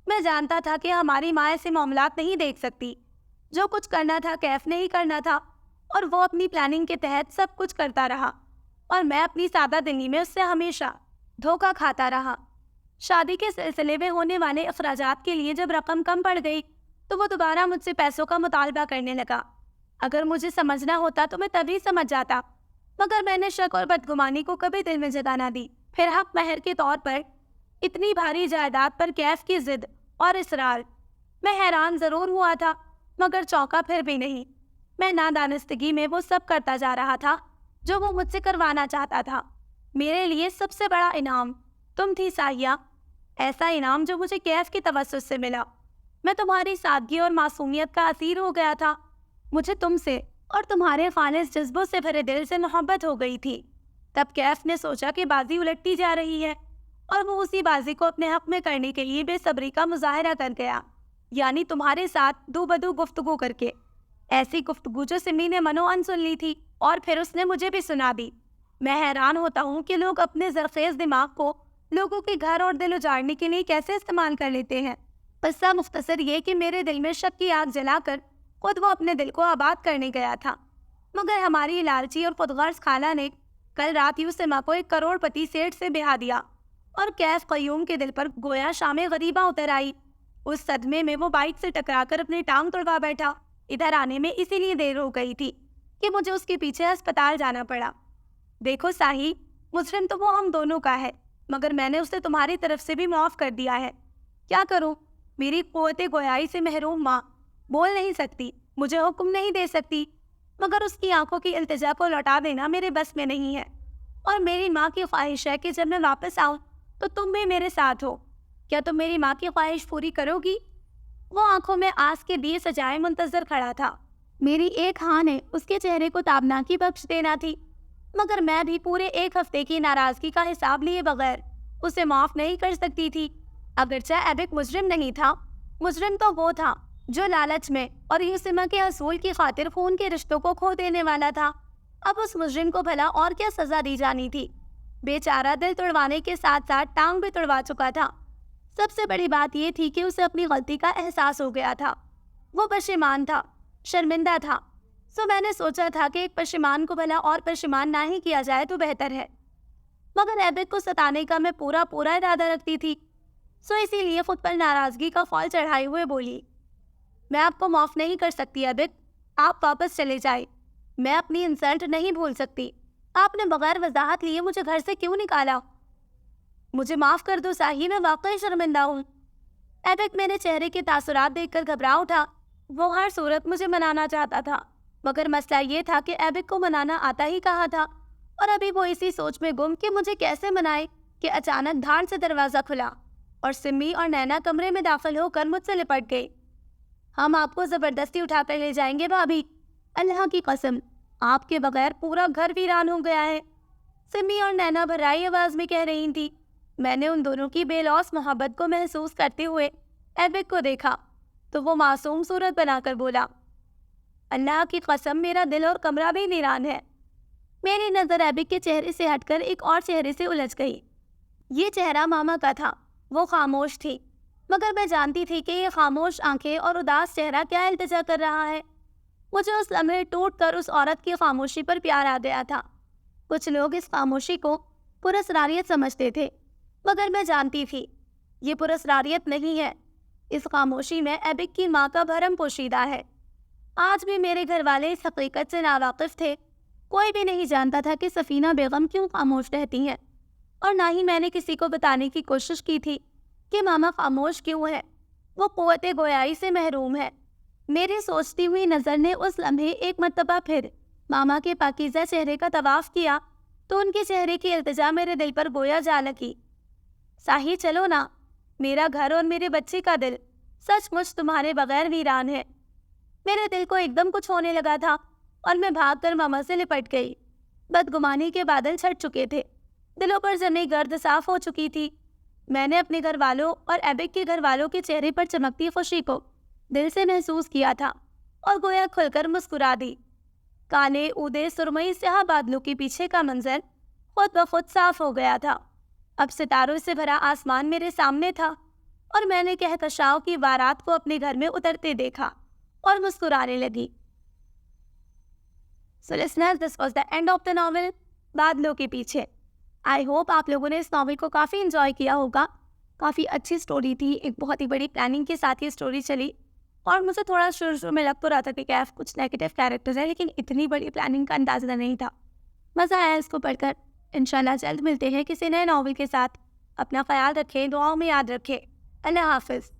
S1: میں جانتا تھا کہ ہماری ماں ایسے معاملات نہیں دیکھ سکتی۔ جو کچھ کرنا تھا کیف نے ہی کرنا تھا، اور وہ اپنی پلاننگ کے تحت سب کچھ کرتا رہا، اور میں اپنی سادہ دلی میں اس سے ہمیشہ دھوکہ کھاتا رہا۔ شادی کے سلسلے میں ہونے والے اخراجات کے لیے جب رقم کم پڑ گئی تو وہ دوبارہ مجھ سے پیسوں کا مطالبہ کرنے لگا۔ اگر مجھے سمجھنا ہوتا تو میں تبھی سمجھ جاتا، مگر میں نے شک اور بدگمانی کو کبھی دل میں جگہ نہ دی۔ پھر حق مہر کے طور پر اتنی بھاری جائیداد پر کیف کی ضد اور اصرار۔ میں حیران ضرور ہوا تھا، مگر چونکا پھر بھی نہیں۔ میں نادانستگی میں وہ سب کرتا جا رہا تھا جو وہ مجھ سے کروانا چاہتا تھا۔ میرے لیے سب سے بڑا انعام تم تھی ساحیہ، ایسا انعام جو مجھے کیف کی توسط سے ملا۔ میں تمہاری سادگی اور معصومیت کا اسیر ہو گیا تھا۔ مجھے تم سے اور تمہارے خالص جذبوں سے بھرے دل سے محبت ہو گئی تھی۔ تب کیف نے سوچا کہ بازی الٹتی جا رہی ہے، اور وہ اسی بازی کو اپنے حق میں کرنے کے لیے بے صبری کا مظاہرہ کر گیا، یعنی تمہارے ساتھ دو بدو گفتگو کر کے۔ ایسی گفتگو جو سمی نے منو ان سن لی تھی، اور پھر اس نے مجھے بھی سنا دی۔ میں حیران ہوتا ہوں کہ لوگ اپنے زرخیز دماغ کو لوگوں کے گھر اور دل اجاڑنے کے لیے کیسے استعمال کر لیتے ہیں۔ قصہ مختصر یہ کہ میرے دل میں شک کی آگ جلا کر خود وہ اپنے دل کو آباد کرنے گیا تھا، مگر ہماری لالچی اور خودغرض خالہ نے کل رات یوسما کو 1 کروڑ پتی سیٹھ سے بہا دیا، اور کیف قیوم کے دل پر گویا شام غریبہ اتر آئی۔ اس صدمے میں وہ بائک سے ٹکرا کر اپنی ٹانگ توڑوا بیٹھا۔ ادھر آنے میں اسی لیے دیر ہو گئی تھی کہ مجھے اس کے پیچھے ہسپتال جانا پڑا۔ دیکھو ساحی، مجرم تو وہ ہم دونوں کا ہے، مگر میں نے اسے تمہاری طرف سے بھی معاف کر دیا ہے. کیا کروں؟ میری قوت گویائی سے محروم ماں بول نہیں سکتی، مجھے حکم نہیں دے سکتی، مگر اس کی آنکھوں کی التجا کو لوٹا دینا میرے بس میں نہیں ہے. اور میری ماں کی خواہش ہے کہ جب میں واپس آؤں تو تم بھی میرے ساتھ ہو. کیا تم میری ماں کی خواہش پوری کرو گی؟ وہ آنکھوں میں آس کے دیے سجائے منتظر کھڑا تھا. میری ایک ہاں نے اس کے چہرے کو تابناکی بخش دینا تھی، مگر میں بھی پورے 1 ہفتے کی ناراضگی کا حساب لیے بغیر اسے معاف نہیں کر سکتی تھی. اگرچہ ایبک مجرم نہیں تھا، مجرم تو وہ تھا جو لالچ میں اور یوسما کے حصول کی خاطر خون کے رشتوں کو کھو دینے والا تھا. اب اس مجرم کو بھلا اور کیا سزا دی جانی تھی؟ بیچارہ دل توڑوانے کے ساتھ ساتھ ٹانگ بھی توڑوا چکا تھا. سب سے بڑی بات یہ تھی کہ اسے اپنی غلطی کا احساس ہو گیا تھا. وہ پشیمان تھا، شرمندہ تھا. سو میں نے سوچا تھا کہ ایک پشیمان کو بھلا اور پشیمان نہ ہی کیا جائے تو بہتر ہے. مگر ایبک کو ستانے کا میں پورا ارادہ رکھتی تھی. سو اسی لیے خود پر ناراضگی کا فال چڑھائے ہوئے بولی، میں آپ کو معاف نہیں کر سکتی ایبک. آپ واپس چلے جائے. میں اپنی انسلٹ نہیں بھول سکتی. آپ نے بغیر وضاحت لیے مجھے گھر سے کیوں نکالا؟ مجھے معاف کر دو ساحی، میں واقعی شرمندہ ہوں. ایبک میرے چہرے کے تاثرات دیکھ کر گھبرا اٹھا. وہ ہر صورت مجھے منانا چاہتا تھا، مگر مسئلہ یہ تھا کہ ایبک کو منانا آتا ہی کہاں تھا. اور ابھی وہ اسی سوچ میں گم کہ مجھے کیسے منائے کہ اچانک دھاڑ سے دروازہ کھلا اور سمی اور نینا کمرے میں داخل ہو کر مجھ سے لپٹ گئی. ہم آپ کو زبردستی اٹھا کر لے جائیں گے بھابھی. اللہ کی قسم آپ کے بغیر پورا گھر ویران ہو گیا ہے، سمی اور نینا بھرائی آواز میں کہہ رہی تھی. میں نے ان دونوں کی بے لوث محبت کو محسوس کرتے ہوئے ایبک کو دیکھا تو وہ معصوم صورت بنا کر بولا، اللہ کی قسم میرا دل اور کمرہ بھی ویران ہے. میری نظر ایبک کے چہرے سے ہٹ کر ایک اور چہرے سے الجھ گئی. یہ چہرہ ماما کا تھا. وہ خاموش تھی، مگر میں جانتی تھی کہ یہ خاموش آنکھیں اور اداس چہرہ کیا التجا کر رہا ہے. مجھے اس لمحے ٹوٹ کر اس عورت کی خاموشی پر پیار آ گیا تھا. کچھ لوگ اس خاموشی کو پراسراریت سمجھتے تھے، مگر میں جانتی تھی یہ پراسراریت نہیں ہے. اس خاموشی میں ایبک کی ماں کا بھرم پوشیدہ ہے. آج بھی میرے گھر والے اس حقیقت سے ناواقف تھے. کوئی بھی نہیں جانتا تھا کہ سفینہ بیگم کیوں خاموش رہتی ہیں، اور نہ ہی میں نے کسی کو بتانے کی کوشش کی تھی کہ ماما خاموش کیوں ہے. وہ قوت گویائی سے محروم ہے. میری سوچتی ہوئی نظر نے اس لمحے ایک مرتبہ پھر ماما کے پاکیزہ چہرے کا طواف کیا تو ان کے چہرے کی التجا میرے دل پر گویا جا لگی. ساحی چلو نا، میرا گھر اور میرے بچے کا دل سچ مچ تمہارے بغیر ویران ہے. میرے دل کو ایک دم کچھ ہونے لگا تھا اور میں بھاگ کر ماما سے لپٹ گئی. بدگمانی کے بادل چھٹ چکے تھے، دلوں پر جمی گرد صاف ہو چکی تھی. میں نے اپنے گھر والوں اور ایبک کے گھر والوں کے چہرے پر چمکتی خوشی کو دل سے محسوس کیا تھا اور گویا کھل کر مسکرا دی. کالے اودے سرمئی سیاہ بادلوں کے پیچھے کا منظر خود بخود صاف ہو گیا تھا. اب ستاروں سے بھرا آسمان میرے سامنے تھا اور میں نے کہکشاؤں کی بارات کو اپنے گھر میں اترتے دیکھا اور مسکرانے لگی. So listeners, this was the end of the novel بادلوں کے پیچھے. آئی ہوپ آپ لوگوں نے اس ناول کو کافی انجوائے کیا ہوگا. کافی اچھی سٹوری تھی، ایک بہت ہی بڑی پلاننگ کے ساتھ یہ سٹوری چلی، اور مجھے تھوڑا شروع میں لگ تو رہا تھا کہ کیف کچھ نیگیٹو کیریکٹرز ہیں، لیکن اتنی بڑی پلاننگ کا اندازہ نہیں تھا. مزہ آیا اس کو پڑھ کر. انشاءاللہ جلد ملتے ہیں کسی نئے ناول کے ساتھ. اپنا خیال رکھیں، دعاؤں میں یاد رکھیں. اللہ حافظ.